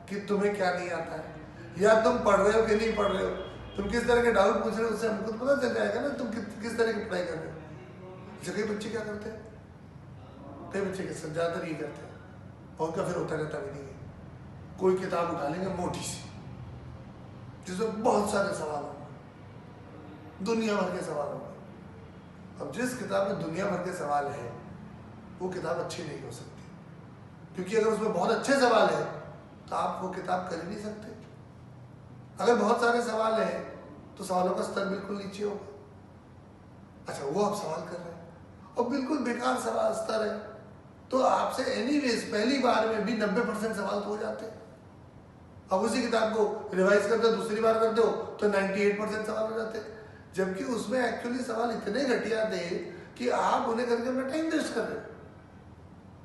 कि तुम्हें क्या नहीं आता है, या तुम पढ़ रहे हो कि नहीं पढ़ रहे हो, तुम किस तरह के डाउट पूछ रहे हो, उससे हमको तो पता चल जाएगा ना तुम किस तरह की पढ़ाई कर रहे हो। जैसे कई बच्चे क्या करते हैं, कई बच्चे के ज़्यादातर ये करते हैं, और क्या फिर होता रहता भी नहीं है, कोई किताब उठा लेंगे मोटी सी जिसमें बहुत सारे सवाल होंगे, दुनिया भर के सवाल होंगे। अब जिस किताब में दुनिया भर के सवाल है वो किताब अच्छी नहीं हो सकती, क्योंकि अगर उसमें बहुत अच्छे सवाल है तो आप वो किताब कर ही नहीं सकते। अगर बहुत सारे सवाल हैं तो सवालों का स्तर बिल्कुल नीचे होगा। अच्छा, वो आप सवाल कर रहे हैं और बिल्कुल बेकार सवाल स्तर है, तो आपसे एनीवेज पहली बार में भी 90% सवाल तो हो जाते हैं। अब उसी किताब को रिवाइज करते हो, दूसरी बार करते हो तो 98% सवाल हो जाते हैं, जबकि उसमें एक्चुअली सवाल इतने घटिया थे कि आप उन्हें करके अपना टाइम वेस्ट कर रहे हो।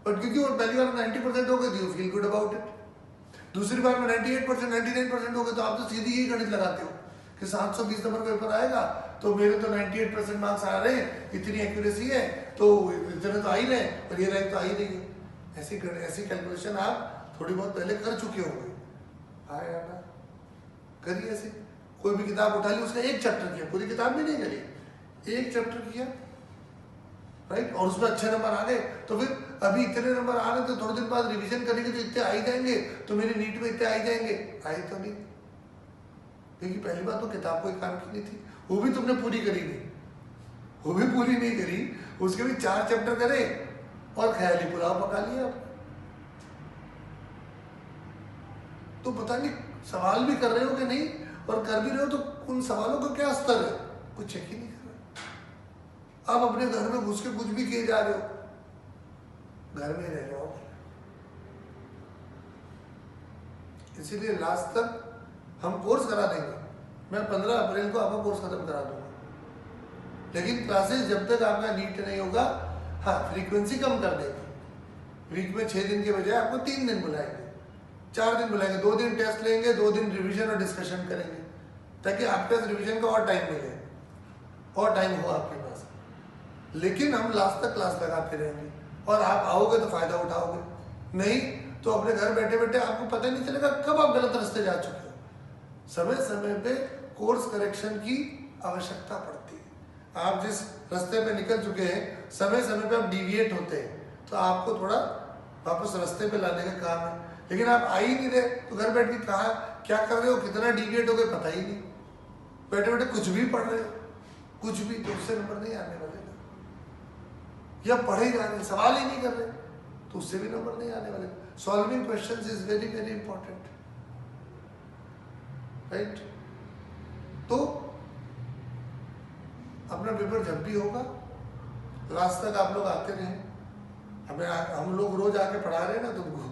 बट क्योंकि वो पहली बार 90% हो गए, you feel good about it. दूसरी बार में 98% 99% हो गए तो आप तो सीधी यही गणित लगाते हो कि 720 नंबर पेपर आएगा तो मेरे तो 98% मार्क्स आ रहे हैं, इतनी एक्यूरेसी है तो इतने तो आ ही रहे, और ये रैंक तो आ ही नहीं है। ऐसी कैलकुलेशन आप थोड़ी बहुत पहले कर चुके होंगे। आया ना, करिए ऐसे। कोई भी किताब उठा ली, उसका एक चैप्टर किया, पूरी किताब भी नहीं करी, एक चैप्टर किया, राइट, और उसमें अच्छे नंबर आ गए तो फिर अभी इतने नंबर आ रहे तो थोड़े दिन बाद रिवीजन करेंगे तो इतने आ ही जाएंगे, तो मेरी नीट में इतने आ ही जाएंगे। आए तो नहीं, क्योंकि पहली बात तो किताब कोई काम की नहीं थी, वो भी तुमने पूरी करी नहीं, वो भी पूरी नहीं करी, उसके भी 4 चैप्टर करे और ख्याली पुलाव पका लिया। तो पता नहीं सवाल भी कर रहे हो कि नहीं, और कर भी रहे हो तो उन सवालों का क्या स्तर है, कुछ चेक ही नहीं कर रहे। आप अपने घर में घुस के कुछ भी किए जा रहे हो, घर में रह जाओ। इसीलिए लास्ट तक हम कोर्स करा देंगे, मैं 15 अप्रैल को आपका कोर्स खत्म करा दूंगा, लेकिन क्लासेस जब तक आपका नीट नहीं होगा, हाँ फ्रीक्वेंसी कम कर देंगे। वीक में 6 दिन के बजाय आपको 3 दिन बुलाएंगे, 4 दिन बुलाएंगे, 2 दिन टेस्ट लेंगे, 2 दिन रिवीजन और डिस्कशन करेंगे, ताकि आपके पास रिवीजन का और टाइम मिले, और टाइम हो आपके पास। लेकिन हम लास्ट तक क्लास लगाते रहेंगे, और आप आओगे तो फायदा उठाओगे, नहीं तो अपने घर बैठे बैठे आपको पता नहीं चलेगा कब आप गलत रास्ते जा चुके हो। समय समय पे कोर्स करेक्शन की आवश्यकता पड़ती है। आप जिस रास्ते पे निकल चुके हैं, समय समय पे आप डिविएट होते हैं, तो आपको थोड़ा वापस रास्ते पे लाने का काम है। लेकिन आप आ ही नहीं रहे तो घर बैठ के कहा क्या कर रहे हो, कितना डिविएट हो गए पता ही नहीं, बैठे बैठे कुछ भी पढ़ रहे हो, कुछ भी, तो उससे नंबर नहीं आने वाले। या पढ़े जा रहे, सवाल ही नहीं कर रहे, तो उससे भी नंबर नहीं आने वाले। Solving questions is very very important, right. तो अपना पेपर जब भी होगा, लास्ट तक आप लोग आते रहे। हमें हम लोग रोज आके पढ़ा रहे हैं ना तुमको,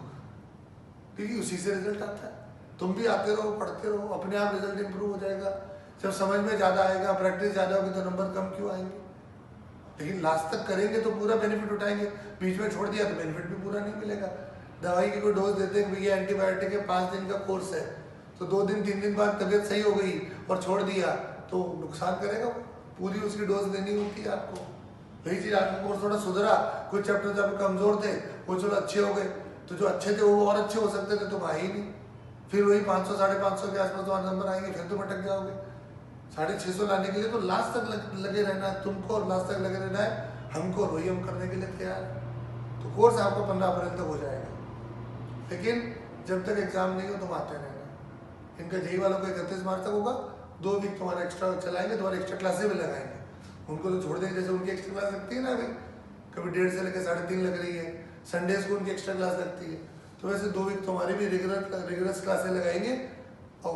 क्योंकि उसी से रिजल्ट आता है। तुम भी आते रहो, पढ़ते रहो, अपने आप रिजल्ट इंप्रूव हो जाएगा। जब समझ में ज्यादा आएगा, प्रैक्टिस ज्यादा होगी तो नंबर कम क्यों आएंगे। लेकिन लास्ट तक करेंगे तो पूरा बेनिफिट उठाएंगे, बीच में छोड़ दिया तो बेनिफिट भी पूरा नहीं मिलेगा। दवाई की कोई डोज देते हैं, भैया एंटीबायोटिक है 5 दिन का कोर्स है, तो 2 दिन 3 दिन बाद तबीयत सही हो गई और छोड़ दिया तो नुकसान करेगा, पूरी उसकी डोज देनी होती है आपको। वही चीज आपका कोर्स थोड़ा सुधरा, कुछ चैप्टर जब कमजोर थे वो चलो अच्छे हो गए, तो जो अच्छे थे वो और अच्छे हो सकते थे, तुम आए ही नहीं। फिर वही 500 550 के आसपास तुम्हारे नंबर आएंगे, फिर तुम अटक जाओगे। 650 लाने के लिए तो लास्ट तक लगे रहना है तुमको, और लास्ट तक लगे रहना है हमको, और वही हम करने के लिए तैयार है। तो कोर्स आपको 15 अप्रैल तक हो जाएगा, लेकिन जब तक एग्जाम नहीं हो तुम आते रहना। इनका जेई वालों को 31 मार्च तक होगा, 2 वीक तुम्हारा एक्स्ट्रा चलाएंगे, तुम्हारे एक्स्ट्रा क्लासेस भी लगाएंगे। उनको तो छोड़ देंगे, जैसे उनकी एक्स्ट्रा क्लास लगती है ना अभी, कभी 1.5 से लेकर 3.5 लग रही है, संडेज को उनकी एक्स्ट्रा क्लास लगती है, तो वैसे 2 वीक तुम्हारी भी रेगुलर क्लासेस लगाएंगे और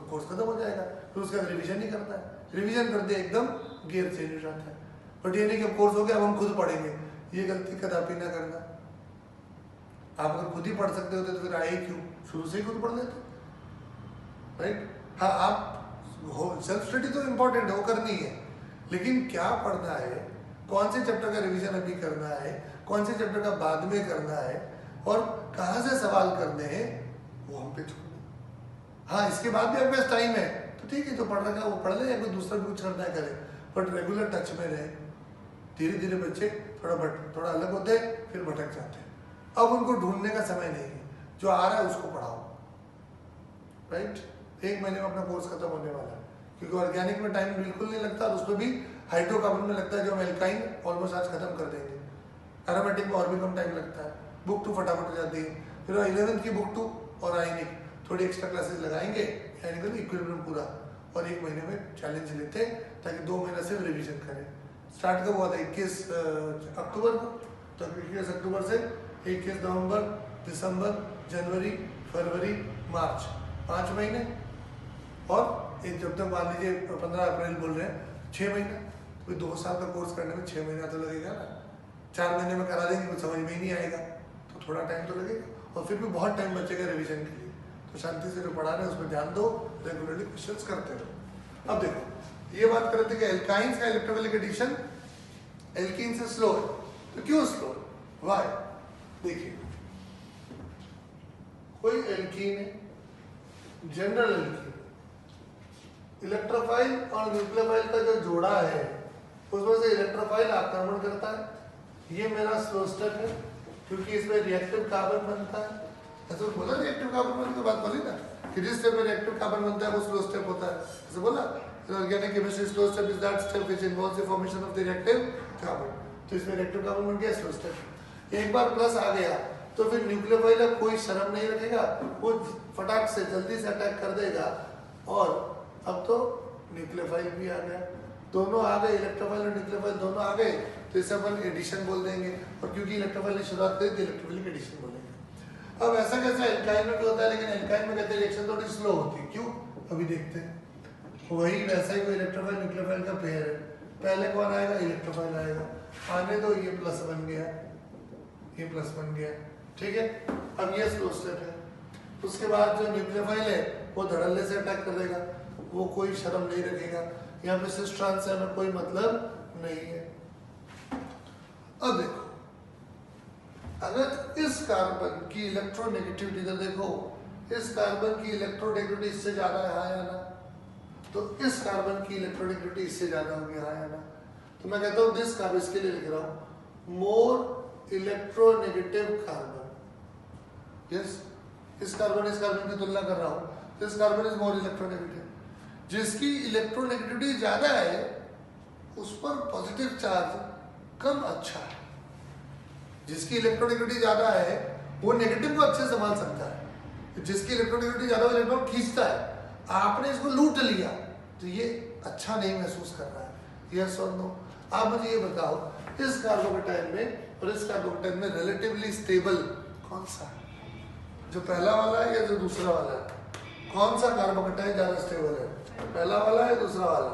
कोर्स खत्म हो जाएगा। फिर उसका रिवीजन नहीं करता है, रिवीजन करते एकदम गियर चेंज हो जाता है। बट ये नहीं कि कोर्स हो गया अब हम खुद पढ़ेंगे, ये गलती कदापि ना करना। आप अगर खुद ही पढ़ सकते होते तो फिर आए क्यों, शुरू से ही खुद पढ़ लेते, राइट। हाँ, आप सेल्फ स्टडी तो इम्पोर्टेंट है, वो करनी है, लेकिन क्या पढ़ना है, कौन से चैप्टर का रिवीजन अभी करना है, कौन से चैप्टर का बाद में करना है और कहाँ से सवाल करने हैं, वो हम पे छोड़ दो। हाँ, इसके बाद भी आपके पास टाइम है तो ठीक है, जो पढ़ रखा है वो पढ़ ले या कोई दूसरा भी कुछ करना है करे, बट रेगुलर टच में रहे। धीरे धीरे बच्चे थोड़ा अलग होते हैं, फिर भटक जाते हैं। अब उनको ढूंढने का समय नहीं है, जो आ रहा है उसको पढ़ाओ, राइट। 1 महीने में अपना कोर्स खत्म होने वाला है, क्योंकि ऑर्गेनिक में टाइम बिल्कुल नहीं लगता और उसमें भी हाइड्रोकार्बन में लगता है, जो हम एल्काइन ऑलमोस्ट आज खत्म कर देंगे। एरोमेटिक में और भी कम टाइम लगता है, बुक 2 फटाफट हो जाती है। फिर 11th की बुक 2 और आयनिक थोड़ी एक्स्ट्रा क्लासेस लगाएंगे, इक्विलिब्रियम पूरा, और 1 महीने में चैलेंज लेते हैं ताकि 2 महीना से रिवीजन करें। स्टार्ट कब हुआ था? 21 अक्टूबर को, तो 21 अक्टूबर से 21 नवंबर, दिसंबर, जनवरी, फरवरी, मार्च, 5 महीने। और जब तक मान लीजिए 15 अप्रैल बोल रहे हैं, 6 महीना। कोई 2 साल का कोर्स करने में 6 महीना तो लगेगा ना। 4 महीने में करा देंगे, कुछ समझ में ही नहीं आएगा, तो थोड़ा टाइम तो लगेगा, और फिर भी बहुत टाइम बचेगा रिवीजन के लिए। तो शांति से जो पढ़ा रहे हैं उसमें ध्यान दो, रेगुलरली क्वेश्चंस करते रहो। अब देखो, ये बात कर रहे थे कि एल्काइंस का इलेक्ट्रोफिलिक एडिशन एल्कीन से स्लो है। तो क्यों स्लो है? व्हाई? देखिए, कोई एल्कीन है, जनरल एल्कीन, इलेक्ट्रोफाइल और न्यूक्लियोफाइल का जो जोड़ा है उसमें से इलेक्ट्रोफाइल आक्रमण करता है। ये मेरा स्लो स्टेप है, क्योंकि इसमें रिएक्टिव कार्बन बनता है। ऐसा बोला, रिएक्टिव कार्बन बनने की बात बोली ना, कि जिस स्टेप में रिएक्टिव कार्बन बनता है वो स्लो स्टेप होता है। ऐसे बोला, organic chemistry slow step is that step which involves the formation of the reactive carbon. तो इसमें रिएक्टिव कार्बन बन गया स्लो स्टेप। एक बार प्लस आ गया तो फिर न्यूक्लियोफाइल कोई शर्म नहीं रखेगा, वो फटाक से जल्दी से अटैक कर देगा। और अब तो न्यूक्लियोफाइल भी आ गया, दोनों आ गए, इलेक्ट्रोफाइल और न्यूक्लियोफाइल दोनों आ गए, तो इसे अपन एडिशन बोल देंगे। और क्योंकि इलेक्ट्रोफाइल ने शुरुआत करी तो इलेक्ट्रोफिलिक एडिशन बोलेंगे। अब ऐसा कैसा एल्काइन में भी होता है, लेकिन एल्काइन में कहते हैं रिएक्शन थोड़ी स्लो होती है। क्यों? अभी देखते हैं। वही वैसा ही कोई इलेक्ट्रोफाइल न्यूक्लियोफाइल का पेयर है, पहले कौन आएगा? इलेक्ट्रोफाइल आएगा। आने दो, ये प्लस बन गया, ये प्लस बन गया, ठीक है। अब ये स्लो स्टेप है। उसके बाद जो न्यूक्लियोफाइल है वो धड़ल्ले से अटैक कर देगा, वो कोई शर्म नहीं रखेगा। यहाँ पे सिस ट्रांस में कोई मतलब नहीं है। अब देखो, अगर इस कार्बन की इलेक्ट्रोनेगेटिविटी, इधर देखो, इस कार्बन की इलेक्ट्रोनेगेटिविटी इससे ज्यादा है, हाँ या ना? तो इस कार्बन की इलेक्ट्रोनेगेटिविटी इससे ज्यादा होगी, हाँ या ना? तो मैं कहता हूं दिस कार्बन, इसके लिए लिख रहा हूं मोर इलेक्ट्रोनेगेटिव कार्बन। यस, इस कार्बन की तुलना कर रहा हूं, this carbon is more electronegative. जिसकी इलेक्ट्रोनेगेटिविटी ज्यादा है उस पर पॉजिटिव चार्ज कम अच्छा है। जिसकी इलेक्ट्रोनेगेटिविटी ज्यादा है वो नेगेटिव को अच्छे संभाल सकता है, जिसकी इलेक्ट्रोनेगेटिविटी ज्यादा वो इलेक्ट्रॉन खींचता है। आपने इसको लूट लिया तो ये अच्छा नहीं महसूस कर रहा है। यस और नो? आप मुझे ये बताओ, इस कार्बोकेटाइन में और इस कार्बोकेटाइन में रिलेटिवली स्टेबल कौन सा है? जो पहला वाला है या जो दूसरा वाला है? कौन सा कार्बोकेटाइन ज्यादा स्टेबल है, पहला वाला है दूसरा वाला?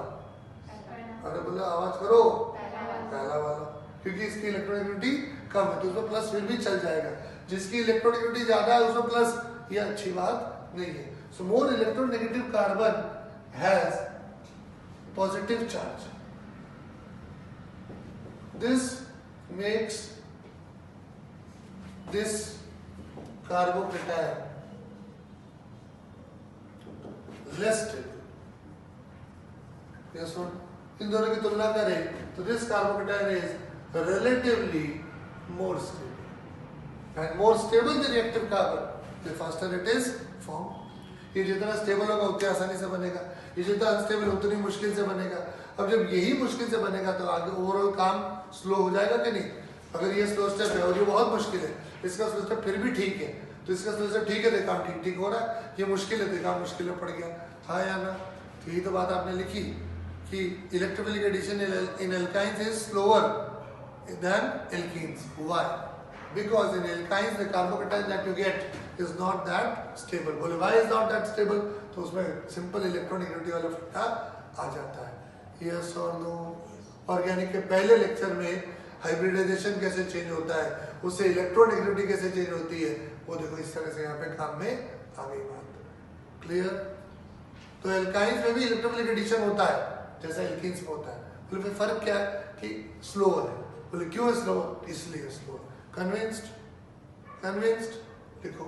अरे बोले, आवाज करो, पहला वाला, क्योंकि इसकी इलेक्ट्रोनेगेटिविटी कम है तो उसमें प्लस फिर भी चल जाएगा। जिसकी इलेक्ट्रोनेगेटिविटी ज्यादा है उसमें प्लस, ये अच्छी बात नहीं है। So more electronegative carbon has positive charge. This makes this carbocation less stable. Yes और? इन दोनों की तुलना करें तो this carbocation is relatively more stable and more stable the reactive carbon, the faster it is formed. ये जितना stable होगा उतनी आसानी से बनेगा, ये जितना अनस्टेबल उतनी मुश्किल से बनेगा। अब जब यही मुश्किल से बनेगा तो आगे ओवरऑल काम स्लो हो जाएगा कि नहीं? अगर ये स्लो स्टेप है और ये बहुत मुश्किल है, इसका स्लो स्टेप फिर भी ठीक है, तो इसका स्लो स्टेप ठीक है तो काम ठीक ठीक हो रहा है, ये मुश्किल है तो काम मुश्किल में पड़ गया, हाँ या ना? तो यही तो बात आपने लिखी कि electrophilic addition in alkynes is slower than alkenes. Why? Because in alkynes the carbocation that you get is not that stable. बोले why is not that stable? तो उसमें simple electronegativity वाला फट्टा आ जाता है। Yes or no? ऑर्गेनिक के पहले lecture में हाइब्रिडाइजेशन कैसे चेंज होता है, उससे इलेक्ट्रोनेगेटिविटी कैसे चेंज होती है, वो देखो इस तरह से यहाँ पे काम में आ गई बात। क्लियर? तो एल्काइंस में भी इलेक्ट्रोफिलिक एडिशन होता है जैसा एल्कीन्स में होता है, बोले फिर फर्क क्या है कि स्लोअर है। बोले क्यों है स्लोअर? इसलिए स्लोअर। कन्विंस्ड? कन्विंस्ड लिखो।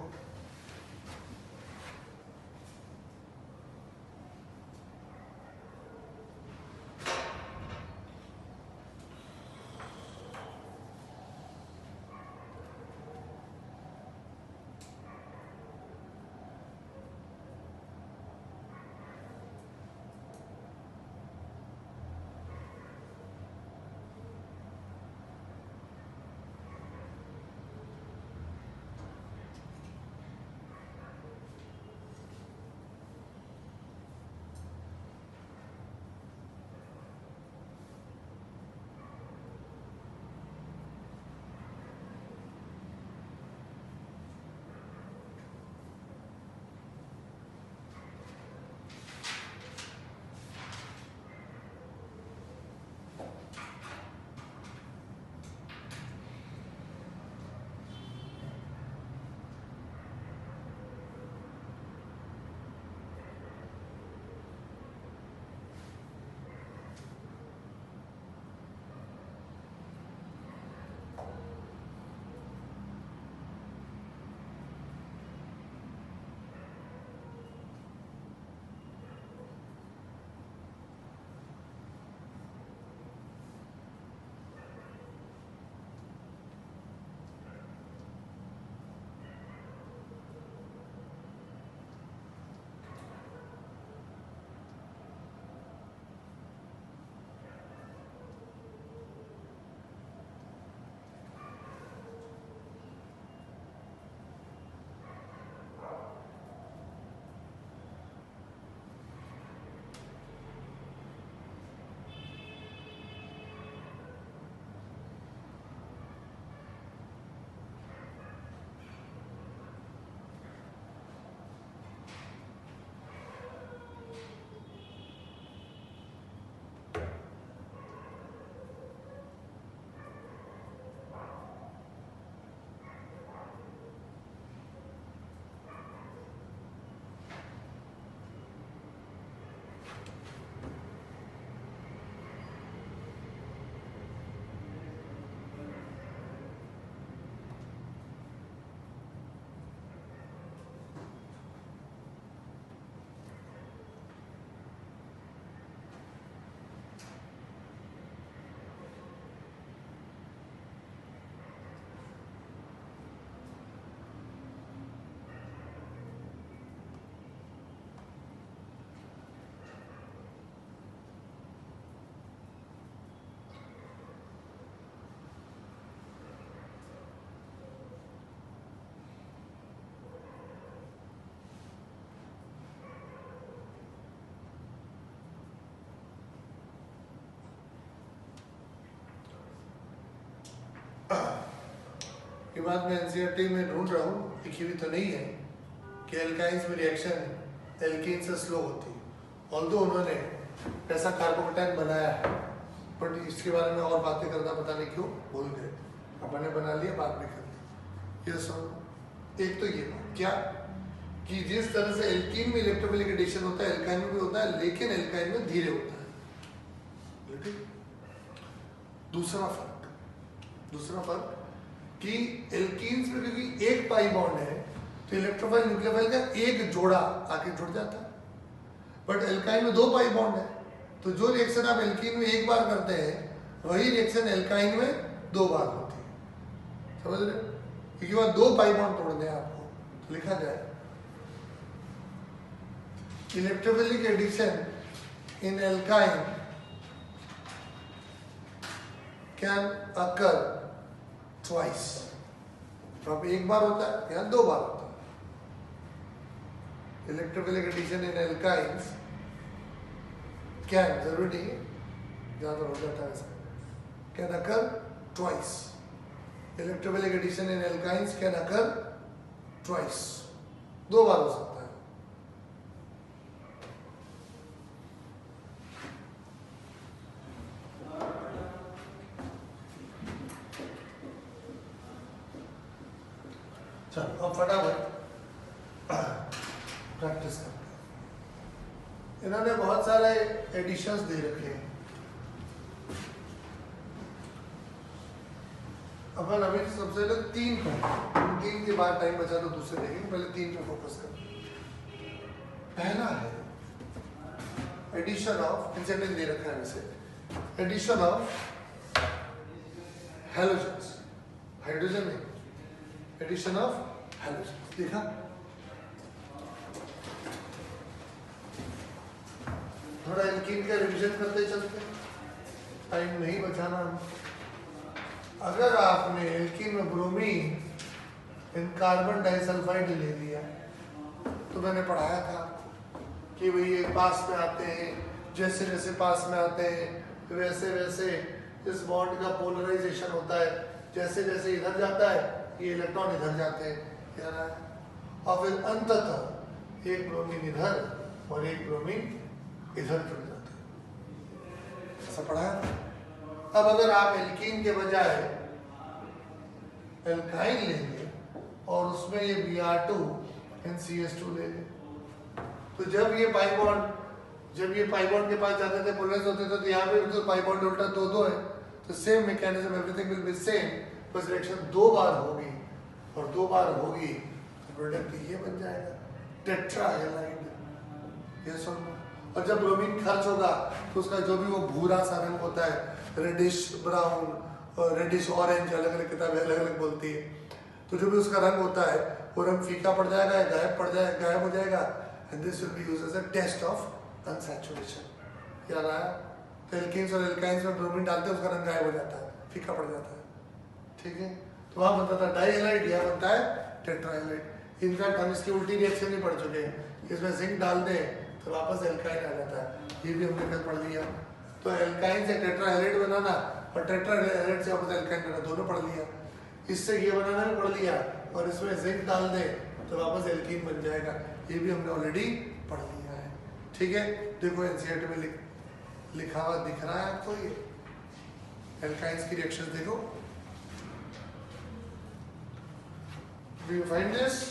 ये बात मैं एनसीईआरटी में ढूंढ रहा हूँ, लिखी हुई तो नहीं है कि एल्काइंस में रिएक्शन एल्कीन से स्लो होती है। ऑल्दो उन्होंने ऐसा कार्बोकेटाइन बनाया है, बट इसके बारे में और बातें करना पता नहीं क्यों भूल गए। अपने बना लिया, बात भी कर ली। ये सुन, एक तो ये बात क्या कि जिस तरह से एल्कीन में इलेक्ट्रोफिलिक एडिशन होता है एल्काइन में भी होता है, लेकिन एल्काइन में धीरे होता है। दूसरा फर्क कि एल्कीन्स में क्योंकि एक पाई बॉन्ड है तो इलेक्ट्रोफाइल न्यूक्लियोफाइल का एक जोड़ा आके जुड़ जाता है, बट एल्काइन में दो पाई बॉन्ड है, तो जो रिएक्शन आप एल्कीन में एक बार करते हैं वही रिएक्शन एल्काइन में दो बार होती है। समझ रहे हो? क्योंकि वहां दो पाई बॉन्ड तोड़ने हैं आपको। तो लिखा जाए electrophilic addition in alkyne can occur twice. तो अब एक बार होता है या दो बार होता है। Electrophilic addition in alkynes can, जरूरी नहीं है, जहां तक हो जाता है ऐसा, can occur twice. Electrophilic addition in alkynes can occur twice, दो बार हो सकता है। चलो अब फटाफट प्रैक्टिस करते हैं। इन्होंने बहुत सारे एडिशंस दे रखे हैं। अपन अभी सबसे पहले 3 पर, 3 के बाद टाइम बचा तो दूसरे देखेंगे, पहले 3 पे फोकस कर। पहला है एडिशन ऑफ, इंसेंटिव दे रखा है वैसे, एडिशन ऑफ हैलोजेंस, हाइड्रोजन नहीं, एडिशन ऑफ हैलोजेंस। देखा, थोड़ा एल्कीन का रिवीजन करते चलते, टाइम नहीं बचाना हम। अगर आपने एल्कीन में ब्रोमीन इन कार्बन डाइसल्फाइड ले लिया, तो मैंने पढ़ाया था कि भाई ये पास में आते हैं, जैसे जैसे पास में आते हैं वैसे वैसे इस बॉन्ड का पोलराइजेशन होता है, जैसे जैसे इधर जाता है ये इलेक्ट्रॉन इधर जाते हैं, क्या रहा है, और फिर अंततः एक ब्रोमीन इधर और एक ब्रोमीन इधर जुड़ जाते हैं, ऐसा पढ़ाया था। अब अगर आप एल्कीन के बजाय एल्काइन लेंगे और उसमें ये Br2 NCH2 ले लें, तो जब ये पाई बॉन्ड के पास जाते थे, पोलराइज होते थे, तो यहाँ पे भी तो पाई बॉन्ड उल्टा 2-2 है, तो same mechanism, everything will be same, बस रिएक्शन 2 बार होगी, और 2 बार होगी तो प्रोडक्ट ये बन जाएगा टेट्रा हैलाइड, ये सुन। और जब ब्रोमीन खर्च होगा तो उसका जो भी वो भूरा सा रंग होता है, रेडिश ब्राउन और रेडिश ऑरेंज, अलग अलग किताबें अलग अलग बोलती है, तो जो भी उसका रंग होता है वो रंग फीका पड़ जाएगा, गायब हो जाएगा, and this will be used as a test of unsaturation. याद आया? तो एल्कीन्स और एल्काइंस में ब्रोमीन डालते हैं, उसका रंग गायब हो जाता है, फीका पड़ जाता है, ठीक है। तो वहाँ बनता था डाइहैलाइड, यहाँ बनता है टेट्राहैलाइड। इनफैक्ट हम इसकी उल्टी रिएक्शन नहीं पढ़ चुके हैं, इसमें जिंक डाल दें तो वापस एल्काइन आ जाता है, ये भी हमने कल पढ़ लिया। तो एल्काइन से टेट्राहैलाइड बनाना और टेट्राहैलाइड से वापस एल्काइन बनाना, दोनों पढ़ लिया। इससे ये बनाना भी पढ़ लिया, और इसमें जिंक डाल दे तो वापस एल्कीन बन जाएगा, ये भी हमने ऑलरेडी पढ़ लिया है, ठीक है। देखो एनसीईआरटी में लिखा हुआ दिख रहा है आपको, ये एल्काइंस की रिएक्शंस देखो, डू यू फाइंड दिस,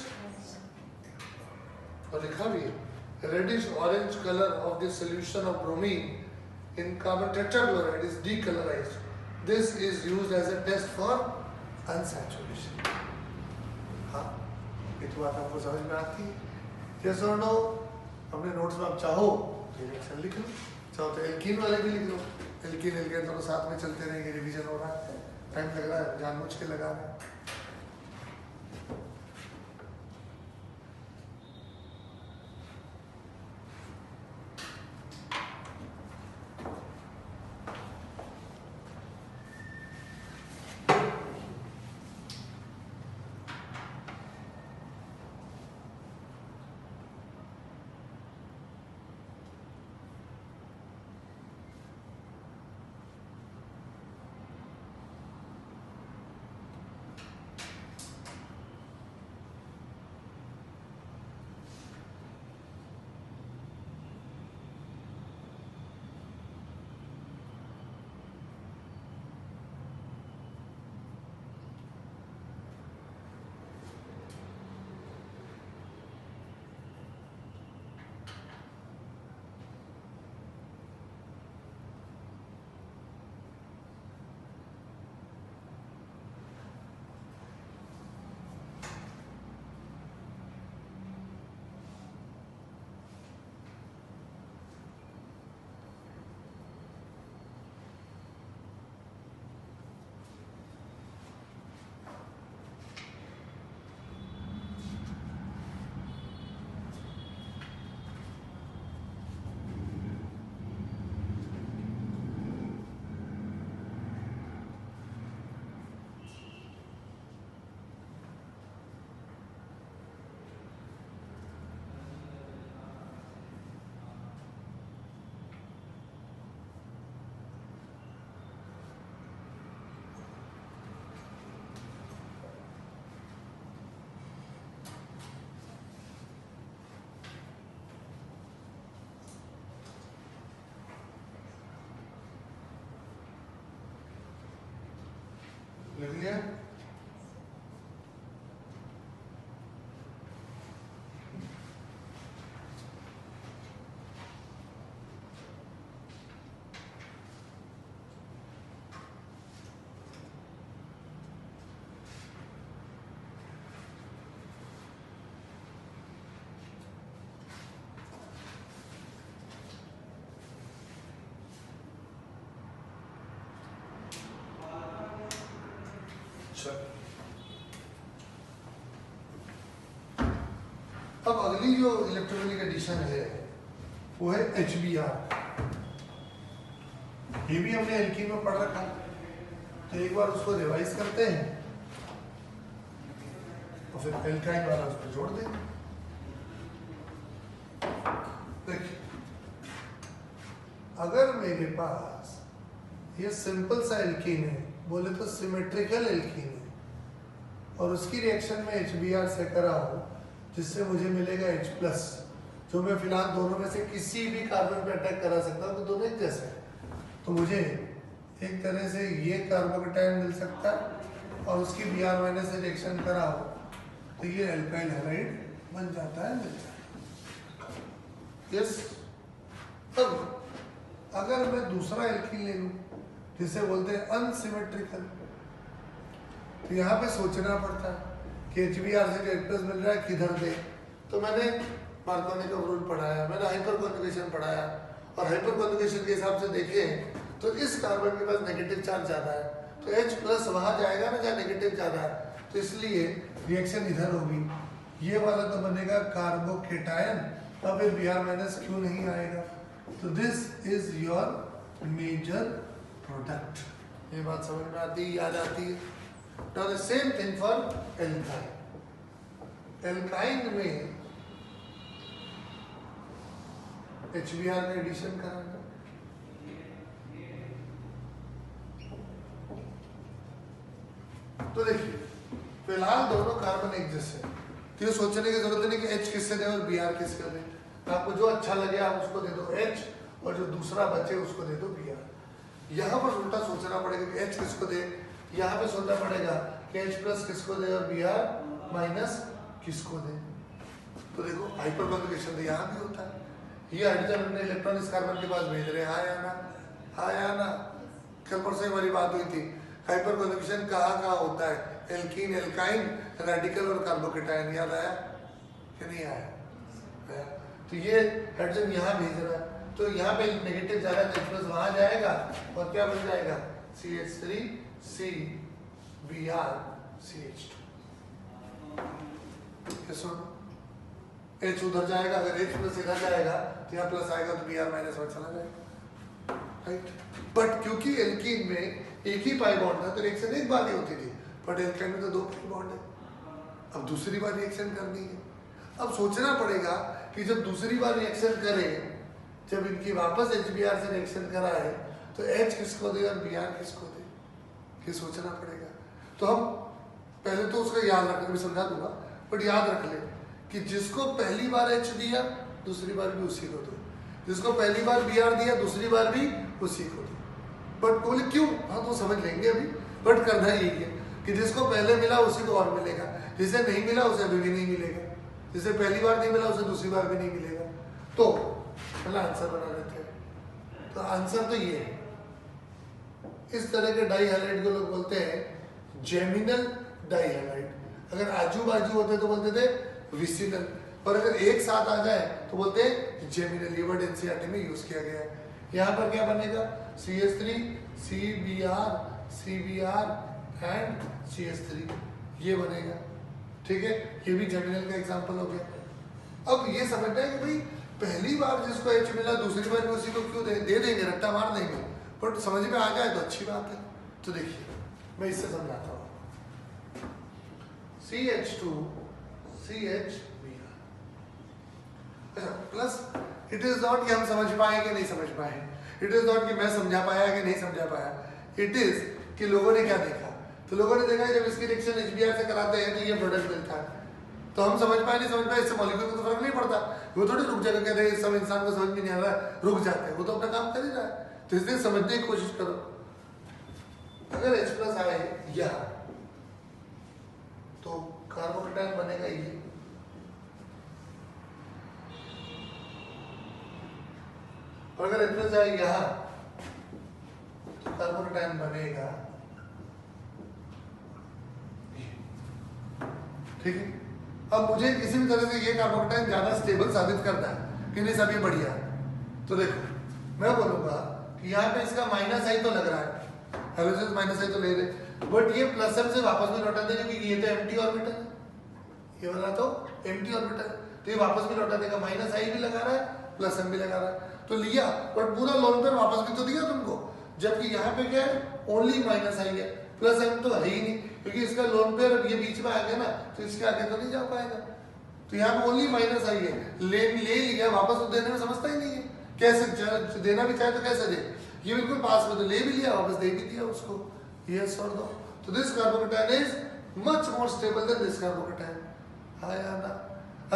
और लिखा भी है reddish orange color of the solution of bromine in carbon tetrachloride is decolorized. This is used as a test for unsaturation. हाँ, ये तो बात आपको समझ में आती है? Yes or no? अपने नोट्स में आप चाहो तो रिएक्शन लिख लो, चाहो तो एल्कीन वाले भी लिख लो, एल्कीन दोनों साथ में चलते रहेंगे, रिवीजन हो रहा है, टाइम लग रहा है, जानबूझ के लगा रहे हैं। अब अगली जो इलेक्ट्रोफिलिक एडिशन है वो है HBr। ये भी हमने एल्कीन में पढ़ रखा, तो एक बार उसको रिवाइज करते हैं और फिर एल्काइन वाला उस पर जोड़ देंगे। देखिए, अगर मेरे पास ये सिंपल सा एल्कीन है, बोले तो सिमेट्रिकल एल्कीन है, और उसकी रिएक्शन में HBr से कराऊं जिससे मुझे मिलेगा H+, जो मैं फिलहाल दोनों में से किसी भी कार्बन पे अटैक करा सकता हूँ, तो दोनों एक जैसे हैं, तो मुझे एक तरह से ये कार्बोकेटायन मिल सकता है और उसकी Br- से रिएक्शन कराओ तो ये एल्काइल हैलाइड बन जाता है, मिल जाता है। यस। अब अगर मैं दूसरा एल्कीन ले लूं जिसे बोलते हैं अनसिमेट्रिकल, तो यहाँ पे सोचना पड़ता है कि HBr से H+ मिल रहा है, किधर दे। तो मैंने मार्कोनी रूल पढ़ाया, मैंने हाइपर कॉन्जुगेशन पढ़ाया, और हाइपर कॉन्जुगेशन के हिसाब से देखें तो इस कार्बन के पास नेगेटिव चार्ज ज्यादा है, तो H+ वहां जाएगा ना जहाँ नेगेटिव ज्यादा है, तो इसलिए रिएक्शन इधर होगी। ये वाला तो बनेगा कार्बोकेटायन, अब फिर Br- क्यों नहीं आएगा? तो this is your major product. ये बात समझ में आती है, याद आती है? Now the same thing for alkyne. Alkyne में HBr का एडिशन कराना, तो देखिए फिलहाल दोनों कार्बन एक जैसे हैं, तो ये सोचने की जरूरत नहीं कि H किससे दे और Br किससे दे। आपको जो अच्छा लगे आप उसको दे दो H, और जो दूसरा बचे उसको दे दो Br। यहाँ पर उल्टा सोचना पड़ेगा कि H किसको दे, यहाँ पे सोचना पड़ेगा कि H+ किसको दे और Br- किसको दे। तो देखो हाइपर कॉन्जुगेशन तो यहाँ भी होता है, ये हाइड्रोजन अपने इलेक्ट्रॉन इस कार्बन के पास भेज रहे हैं, हाँ या ना, हाँ या ना। कल परसों हमारी बात हुई थी, हाइपर कॉन्जुगेशन कहाँ कहाँ होता है, एल्कीन, एल्काइन, रेडिकल और कार्बोकेटायन। याद आया कि नहीं आया? तो ये हाइड्रोजन यहाँ भेज रहा है, तो यहाँ पे नेगेटिव ज्यादा, H+ वहां जाएगा और क्या बन जाएगा, CH3 CBr CH2। H उधर जाएगा, अगर H+ इधर जाएगा तो यहाँ प्लस आएगा तो Br- चला जाएगा, राइट। बट क्योंकि एल्कीन में एक ही पाई बॉन्ड था तो रिएक्शन एक बार ही होती थी, बट एल्काइन में तो 2 पाई बॉन्ड है, अब दूसरी बार रिएक्शन करनी है। अब सोचना पड़ेगा कि जब दूसरी बार रिएक्शन करें, जब इनकी वापस HBr से रिएक्शन कराए तो H किसको दे और Br किसको दे, ये सोचना पड़ेगा। तो हम पहले तो उसका याद रखने में समझा दूंगा, बट याद रख ले कि जिसको पहली बार H दिया दूसरी बार भी उसी को दो, जिसको पहली बार Br दिया दूसरी बार भी उसी को दो। बट बोले क्यों, हाँ तो समझ लेंगे अभी, बट करना यही है कि जिसको पहले मिला उसी को और मिलेगा, जिसे नहीं मिला उसे अभी भी नहीं मिलेगा, जिसे पहली बार नहीं मिला उसे दूसरी बार भी नहीं मिलेगा। तो पहला आंसर बना लेते हैं। तो आंसर तो ये है, इस तरह के डाई हैलाइड को लोग बोलते हैं जेमिनल डाई हैलाइड। अगर आजू बाजू होते तो बोलते थे विसिनल, और अगर एक साथ आ जाए तो बोलते हैं जेमिनल। ये वर्ड एनसीईआरटी में यूज किया गया है। यहाँ पर क्या बनेगा, CH3 CBr CBr and CH3 ये बनेगा, ठीक है। ये भी जेमिनल का एग्जांपल हो गया। अब ये समझना है कि भाई पहली बार जिसको H मिला दूसरी बार भी उसी को क्यों दे देंगे, रट्टा मार देंगे, बट समझ में आ जाए तो अच्छी बात है। तो देखिए मैं इससे समझाता हूँ, CH2 CHBr, अच्छा प्लस इट इज नॉट कि हम समझ पाए कि नहीं समझ पाए, इट इज नॉट कि मैं समझा पाया कि नहीं समझा पाया, इट इज कि लोगों ने क्या देखा। तो लोगों ने देखा जब इसकी रिएक्शन HBr से कराते हैं तो ये प्रोडक्ट मिलता है, तो हम समझ पाए नहीं समझ पाए इससे मॉलिक्यूल को तो फर्क नहीं पड़ता, वो थोड़ी रुक जाकर कहते हैं सब इंसान को समझ में नहीं आ रहा है, रुक जाते हैं, वो तो अपना काम कर ही रहा है। तो इसलिए समझने की कोशिश करो। अगर H+ आए यहाँ तो कार्बोकेटायन बनेगा ये, और अगर H+ आए यहाँ तो कार्बोकेटायन बनेगा, ठीक है। अब मुझे किसी भी तरह से ये कार्बोकेटायन ज्यादा स्टेबल साबित करना है कि नहीं सब ये बढ़िया है। तो देखो मैं बोलूंगा कि यहाँ पे इसका माइनस आई तो लग रहा है, हाइड्रोजन माइनस आई तो ले रहे, बट ये प्लस m से वापस भी लौटा देगा क्योंकि ये तो एम्प्टी ऑर्बिटल है, ये वाला तो एम्प्टी ऑर्बिटल है, तो ये वापस भी लौटा देगा, माइनस आई भी लगा रहा है प्लस m भी लगा रहा है, तो लिया, बट पूरा लोन पेयर वापस भी तो दिया तुमको, जबकि यहाँ पे क्या है ओनली माइनस आई है, प्लस m तो है ही नहीं, क्योंकि इसका लोन पेयर ये बीच में आ गया ना, तो इसके आगे तो नहीं जा पाएगा, तो यहाँ पे ओनली माइनस आई है, ले लिया, वापस तो देने में समझता ही नहीं है, कैसे देना भी चाहे तो कैसे दे, ये बिल्कुल पास में तो ले भी लिया, वापस दे भी दिया उसको, यस और नो, तो this carbocation is much more stable then this carbocation, हाँ या ना।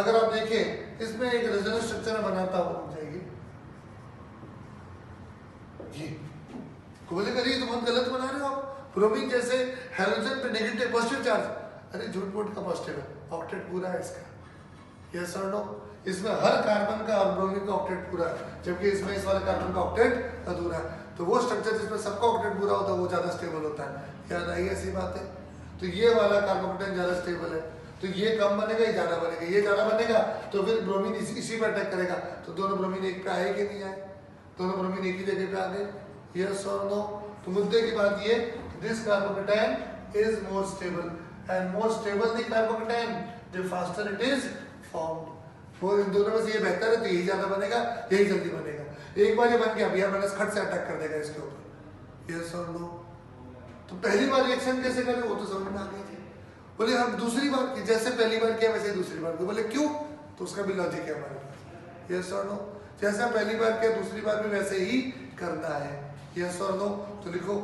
अगर आप देखें इसमें एक रेजोनेंस स्ट्रक्चर बनाता हुआ हो जाएगी, ये बोले करिए तो बहुत गलत बना रहे हो आप, ब्रोमीन जैसे हाइड्रोजन पे नेगेटिव पॉजिटिव चार्ज, अरे झूठ मूठ का पॉजिटिव है, ऑक्टेट पूरा है इसका, यस और नो, इसमें हर कार्बन का और ब्रोमीन का ऑक्टेट पूरा है, जबकि इसमें इस वाले कार्बन का ऑक्टेट अधूरा है, तो वो स्ट्रक्चर जिसमें सबका ऑक्टेट पूरा होता है वो ज्यादा स्टेबल होता है, याद आई ऐसी बात है, तो ये वाला कार्बोकेटाइन ज्यादा स्टेबल है, तो ये कम बनेगा, ये ज्यादा बनेगा, ये ज्यादा बनेगा तो फिर ब्रोमीन इसी पे अटैक करेगा, तो दोनों ब्रोमीन एक पे आए कि नहीं आए, दोनों ब्रोमीन एक ही जगह पे आ गए, यस और नो, तो मुद्दे की बात ये, this carbocation is more stable and more stable the carbocation the faster it is formed, वो इन दोनों में से ये बेहतर है तो यही ज्यादा बनेगा, यही जल्दी बनेगा, एक बार ये बन गया Br माइनस खट से अटैक कर देगा इसके ऊपर, यस और नो, तो पहली बार रिएक्शन कैसे करें वो तो समझ में आ गई थी, बोले हम दूसरी बार की जैसे पहली बार किया वैसे दूसरी बार की, बोले क्यों, तो उसका भी लॉजिक है हमारे पास, यस और नो, जैसे हम पहली बार किया दूसरी बार भी वैसे ही करना है, यस और नो, तो लिखो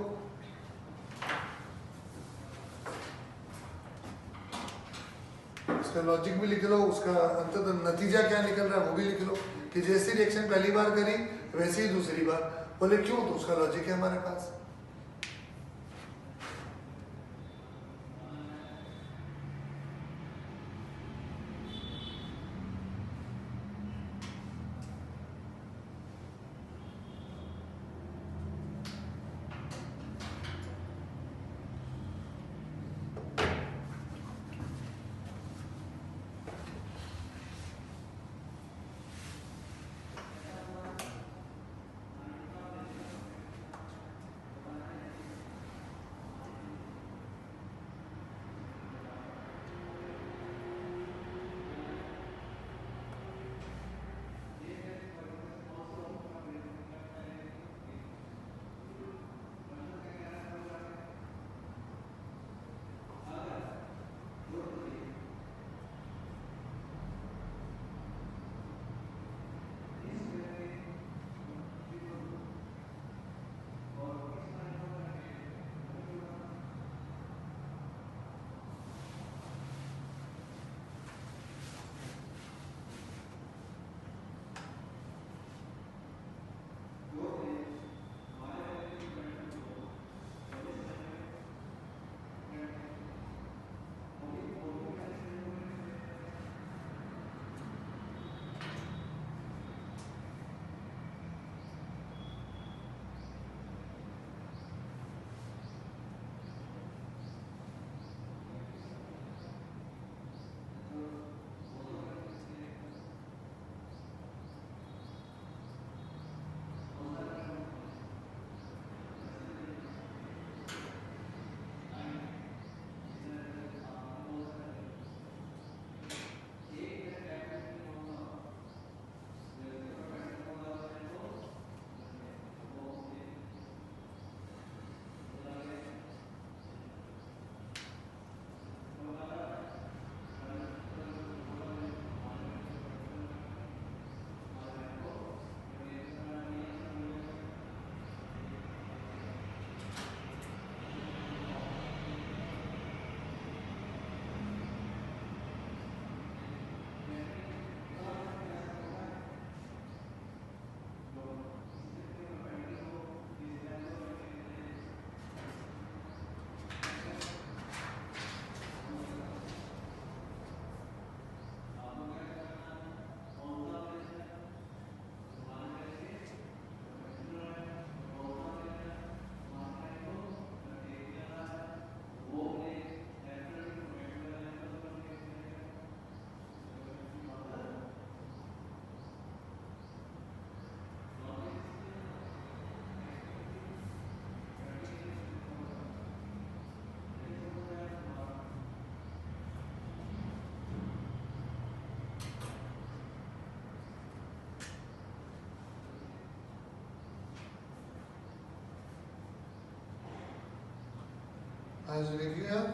उसका लॉजिक भी लिख लो, उसका अंततः नतीजा क्या निकल रहा है वो भी लिख लो, कि जैसी रिएक्शन पहली बार करी वैसे ही दूसरी बार, बोले क्यों, तो उसका लॉजिक है हमारे पास, आज लिखिए आप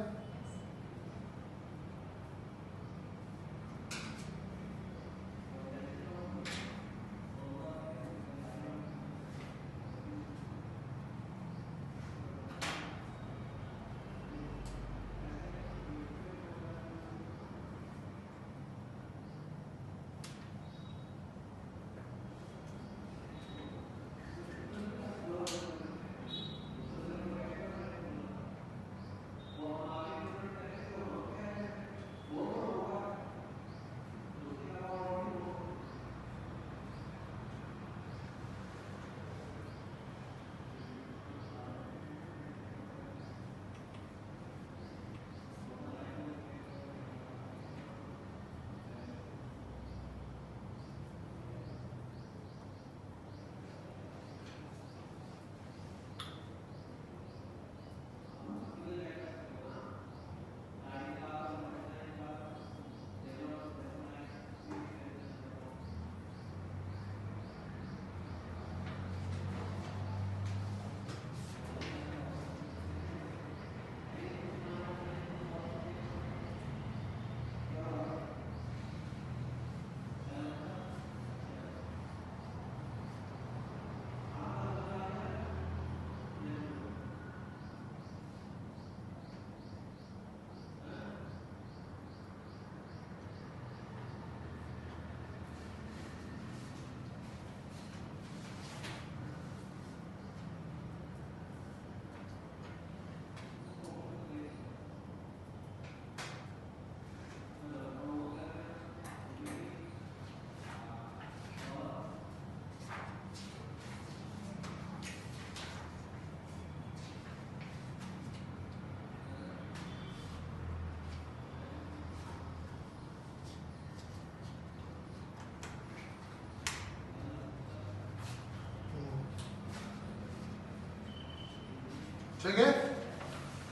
ठीक है।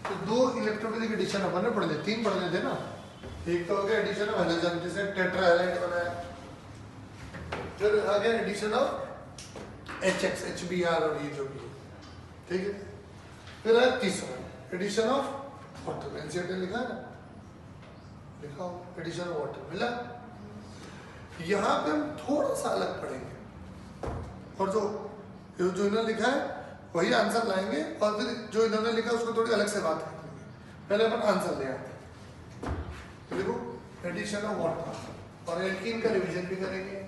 तो दो इलेक्ट्रोफिलिक एडिशन अपन ने पढ़ लिए, तीन पढ़ने थे ना। एक तो हो गया एडिशन ऑफ हैलोजन जिसे टेट्रा हैलाइड बनाया, फिर आ गया एडिशन ऑफ HX HBr और ये जो भी है, ठीक है। फिर है तीसरा एडिशन ऑफ वाटर, एनसीईआरटी ने लिखा है ना, लिखा हो एडिशन ऑफ वाटर मिला। यहाँ पे हम थोड़ा सा अलग पढ़ेंगे और जो इन्होंने लिखा है वही आंसर लाएंगे और फिर जो इन्होंने लिखा उसको थोड़ी अलग से बात करेंगे। पहले अपन आंसर ले आते हैं। तो देखो एडिशन ऑफ वाटर और एल्कीन का रिवीजन भी करेंगे।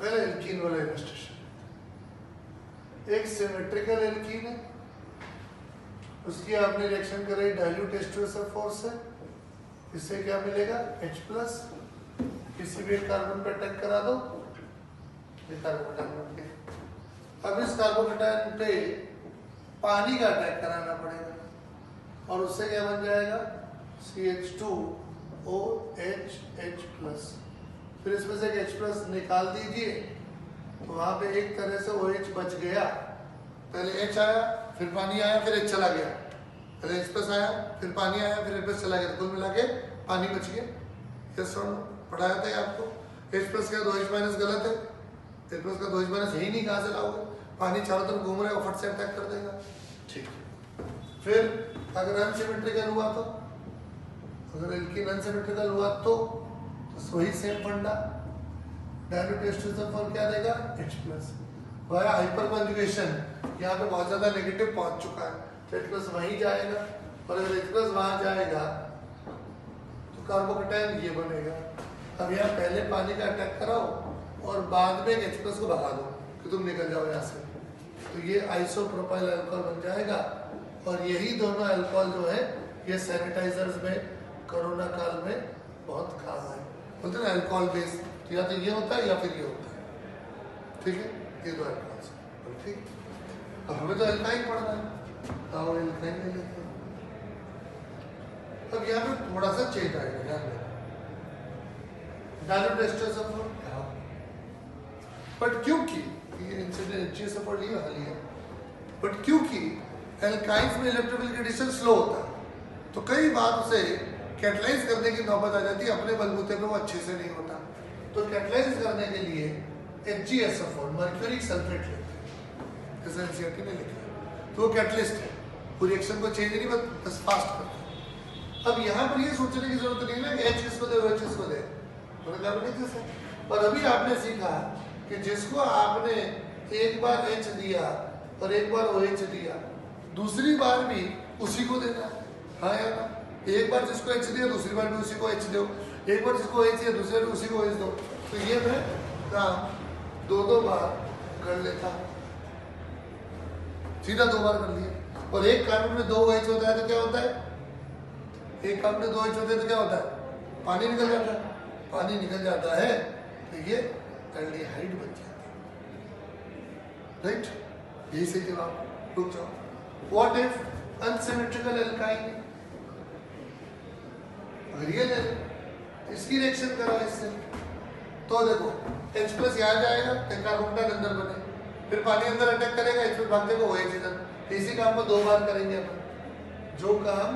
एल्कीन वाला इलस्ट्रेशन, एक सिमेट्रिकल एल्कीन है, उसकी आपने रिएक्शन कराई डाइल्यूट H2SO4 से, इससे क्या मिलेगा H+, किसी भी कार्बन पे अटैक करा दो, ये कार्बोकेटाइन बन गया। अब इस कार्बोकेटाइन पे पानी का अटैक कराना पड़ेगा और उससे क्या बन जाएगा CH2OH, फिर इसमें से H+ निकाल दीजिए तो वहां पे एक तरह से OH बच गया। पहले H आया, फिर पानी आया, फिर H चला गया, पहले H+ आया, फिर पानी आया, फिर H+ चला गया, कुल मिला के पानी बच गया। यस और नो पढ़ाया था आपको। H+ का 2H- गलत है, H+ का 2H- यही नहीं, कहाँ से लाओगे, पानी चारों तरफ घूम रहा है, फट से अटैक कर देगा। ठीक है। फिर अगर अनसिमेट्रिकल हुआ तो, अगर एल्कीन अनसिमेट्रिकल हुआ तो वही सेम फंडा, डाइल्यूट H2SO4 क्या देगा H+, वाया हाइपर कॉन्जुगेशन, यहाँ पे बहुत ज्यादा नेगेटिव पहुंच चुका है तो H+ वहीं जाएगा, और अगर H+ वहां जाएगा तो कार्बोकेटाइन ये बनेगा। अब यहाँ पहले पानी का अटैक कराओ और बाद में H+ को भगा दो कि तुम निकल जाओ यहाँ से, तो ये आइसोप्रोपाइल अल्कोहल बन जाएगा। और यही दोनों अल्कोहल जो है ये सैनिटाइजर्स में कोरोना काल में बहुत काम आए, बोलते हैं अल्कोहल बेस, तो या तो ये होता है या फिर ये होता है, ठीक है। ये दो अल्कोहल, ठीक। अब हमें तो एल्काइन पढ़ना है, आओ एल्काइन ले लेते हैं। अब यहाँ पे थोड़ा सा चेंज आएगा, ध्यान देना। डायरेक्ट एस्टर सपोर्ट, बट क्योंकि ये इंसिडेंट एचजी सपोर्ट लिया है, बट क्योंकि एल्काइंस में इलेक्ट्रिकल कंडीशन स्लो होता है, तो कई बार उसे कैटलाइज करने की नौबत आ जाती है, अपने बलबूते पे वो अच्छे से नहीं होता। तो कैटलाइज करने के लिए HgSO4 मर्क्यूरिक सल्फेट लेते हैं, जैसे एनसीईआरटी ने लिखा है, तो वो कैटलिस्ट है, पूरी रिएक्शन को चेंज नहीं बस फास्ट करता है। अब यहाँ पर ये सोचने की जरूरत नहीं है कि H किसको दे, OH किसको दे, और अभी आपने सीखा कि जिसको आपने एक बार H दिया और एक बार OH दिया, दूसरी बार भी उसी को देना है, हाँ या ना? एक बार जिसको H दिया दूसरी बार भी उसी को H दो, एक बार जिसको H दिया दूसरी बार भी उसी को H दो। तो ये मैं काम दो बार कर लेता हूँ, सीधा 2 बार कर लिया। और एक कार्बन में 2 OH होता है तो क्या होता है, एक कार्बन में 2 OH होते हैं तो क्या होता है, पानी निकल जाता है, पानी निकल जाता है तो ये एल्डिहाइड बन जाता है, राइट? यही सही जवाब। रुक जाओ। व्हाट इफ अनसिमेट्रिकल एल्काइन, अगर ये ले इसकी रिएक्शन करो इससे, तो देखो H प्लस यहाँ जाएगा, कार्बन अंदर बने, फिर पानी अंदर अटैक करेगा, H प्लस भाग देगा, OH इधर। इसी काम को 2 बार करेंगे अपन। जो काम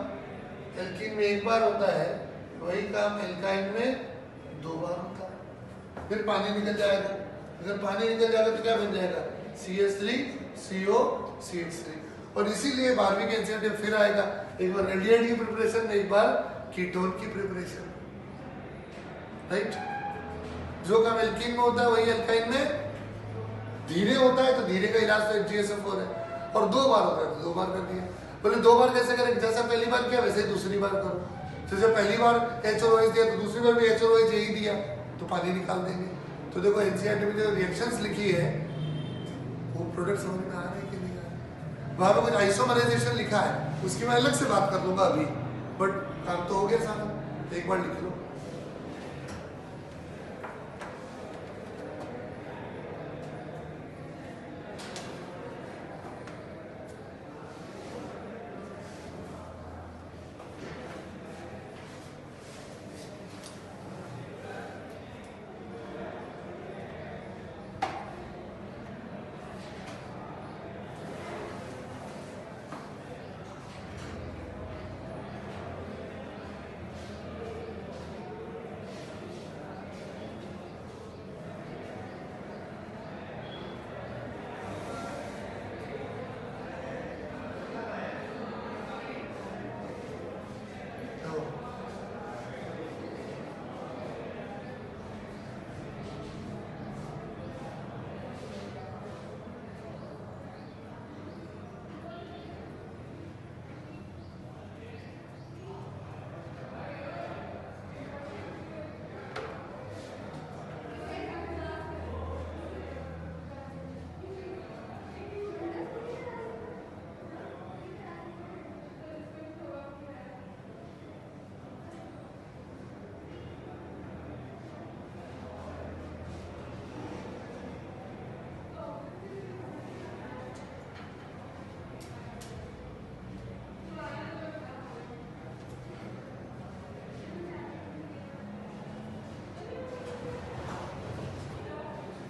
एल्कीन में 1 बार होता है वही काम एल्काइन में 2 बार होता है। फिर पानी निकल जाएगा, अगर पानी निकल जाएगा तो क्या बन जाएगा, CH3 CO CH3। और इसीलिए 12वीं के एनसीईआरटी में फिर आएगा, एक बार एल्डिहाइड की प्रिपरेशन, एक बार कीटोन की प्रिपरेशन, राइट? जो काम एल्कीन में होता है वही एल्काइन में धीरे होता है, तो धीरे का इलाज तो HgSO4 है। और 2 बार होता है तो 2 बार कर दिया। बोले 2 बार कैसे करें, जैसा पहली बार किया वैसे ही दूसरी बार करो। जैसे पहली बार H और OH दिया तो दूसरी बार भी H और OH यही दिया, तो पानी निकाल देंगे। तो देखो एनसीईआरटी में जो रिएक्शंस लिखी है वो प्रोडक्ट समझ में आ रहे हैं कि नहीं आ रहे। वहाँ पे कुछ आइसोमराइजेशन लिखा है, उसकी मैं अलग से बात कर लूंगा अभी, बट काम तो हो गया सारा, एक बार लिख लो।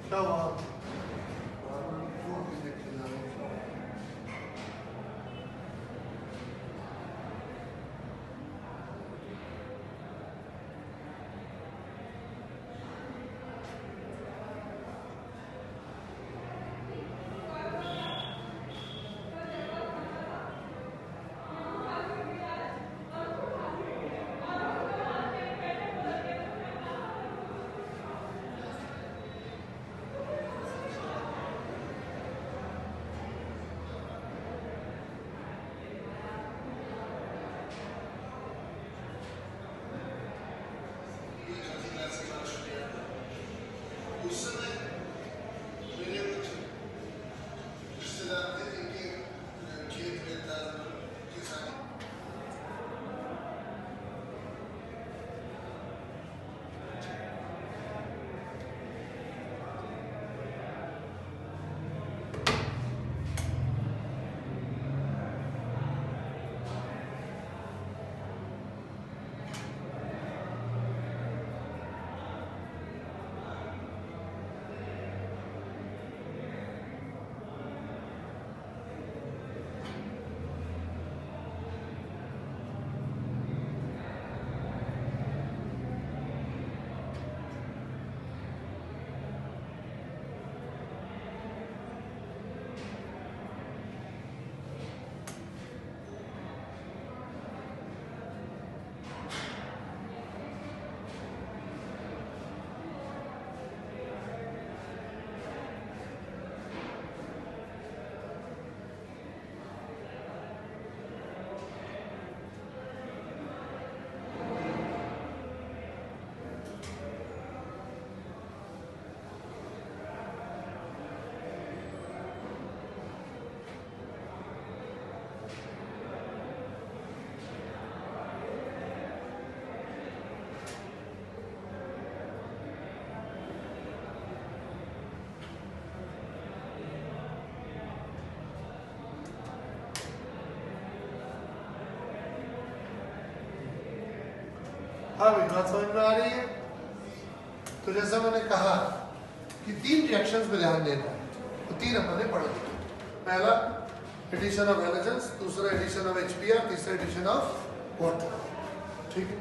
क्या हुआ? हाँ भी बात समझ में आ रही है। तो जैसा मैंने कहा कि 3 रिएक्शंस पे ध्यान देना है, तो 3 अपन ने पढ़ लिया। पहला एडिशन ऑफ हैलोजेंस, दूसरा एडिशन ऑफ HBr, तीसरा एडिशन ऑफ वाटर। ठीक है,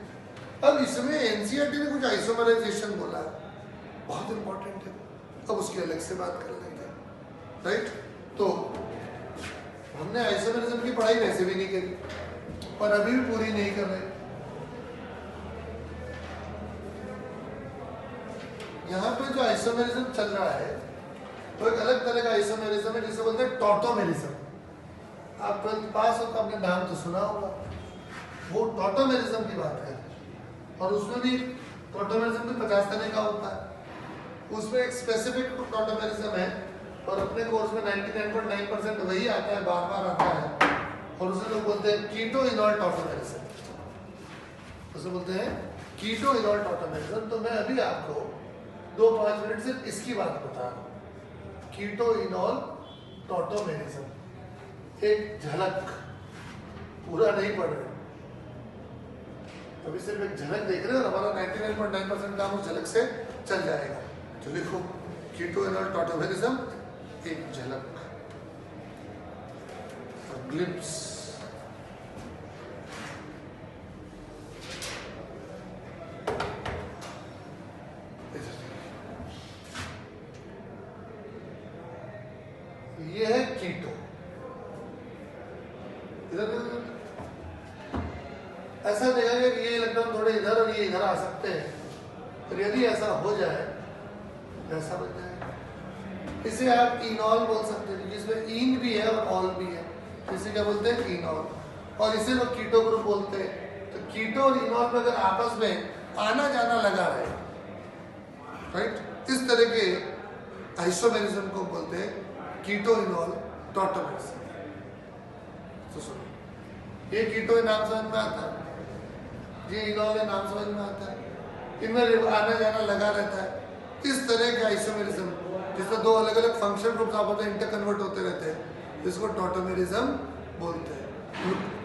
अब इसमें एनसीईआरटी ने कुछ आइसोमराइजेशन बोला है, बहुत इंपॉर्टेंट है, अब उसकी अलग से बात कर लेंगे। राइट, तो हमने आइसोमरिज्म की पढ़ाई वैसे भी नहीं करी और अभी भी पूरी नहीं कर रहे। यहाँ पे जो आइसोमेरिज्म चल रहा है तो एक अलग तरह का आइसोमेरिज्म है जिसे बोलते हैं टॉटोमेरिज्म। आप 12th पास हो तो आपने नाम तो सुना होगा, वो टॉटोमेरिज्म की बात है। और उसमें भी टॉटोमेरिज्म भी 50 तरह का होता है, उसमें एक स्पेसिफिक टॉटोमेरिज्म है और अपने कोर्स में 99.9% वही आता है, बार बार आता है, और उसे लोग बोलते हैं कीटो इनॉल टॉटोमेरिज्म। उसे बोलते हैं कीटो इनॉल टॉटोमेरिज्म। तो मैं अभी आपको 2-5 मिनट सिर्फ इसकी बात बता रहा हूँ, कीटो इनॉल टॉटोमेरिज्म, एक झलक, पूरा नहीं पढ़ रहे, अभी सिर्फ एक झलक देख रहे हो और हमारा 99.9% काम उस झलक से चल जाएगा। तो लिखो कीटो इनॉल टॉटोमेरिज्म, एक झलक, ग्लिम्स। ये है कीटो, इधर ऐसा देखा कि ये इलेक्ट्रॉन थोड़े इधर और ये इधर आ सकते हैं, तो यदि ऐसा हो जाए ऐसा बन जाए। इसे आप इनॉल बोल सकते हैं, जिसमें इन भी है और ऑल भी है, इसे क्या बोलते हैं इनॉल, और इसे लोग कीटो ग्रुप बोलते हैं। तो कीटो और इनॉल में अगर आपस में आना जाना लगा रहे, राइट, इस तरह के आइसोमेरिज्म को बोलते हैं कीटो इनॉल टॉटोमेरिज्म। तो सुनो, ये कीटो नाम समझ में आता है, ये इनॉल नाम समझ में आता है, इनमें आना जाना लगा रहता है। इस तरह के आइसोमेरिज्म जिसमें 2 अलग अलग फंक्शन ग्रुप्स आपस में इंटरकन्वर्ट होते रहते हैं, इसको टॉटोमेरिज्म बोलते हैं।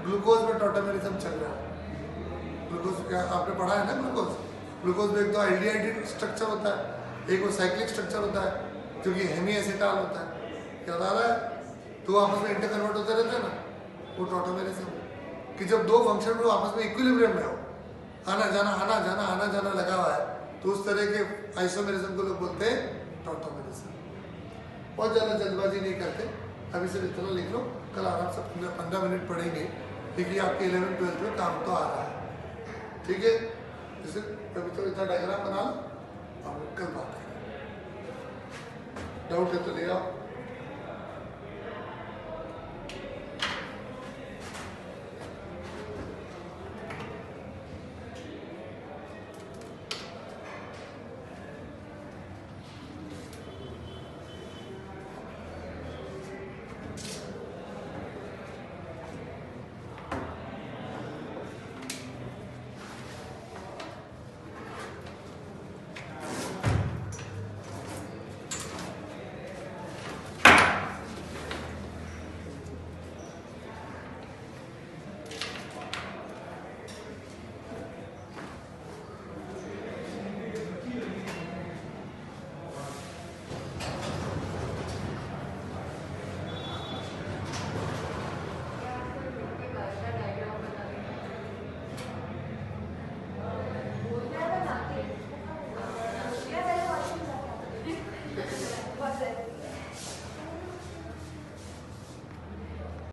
ग्लूकोज में टॉटोमेरिज्म चल रहा है। ग्लूकोज क्या आपने पढ़ा है ना, ग्लूकोज में एक तो एल्डिहाइड स्ट्रक्चर होता है, एक वो साइक्लिक स्ट्रक्चर होता है जो कि हेमी एसिटाल होता है। क्या आ रहा है, तो आपस में इंटरकन्वर्ट होते रहते हैं ना, वो टॉटोमेरिज्म कि जब 2 फंक्शन ग्रुप आपस में इक्विलिब्रियम में हो, आना जाना लगा हुआ है, तो उस तरह के आइसोमेरिज्म को लोग बोलते हैं टॉटोमेरिज्म। बहुत ज़्यादा जल्दबाजी नहीं करते, अभी सिर्फ इतना लिख लो, कल आराम से 15 मिनट पढ़ेंगे, क्योंकि आपके 11th-12th में काम तो आ रहा है। ठीक है, जैसे अभी तो इतना डायग्राम बना लो और कल बात करें। डाउट है तो ले आओ।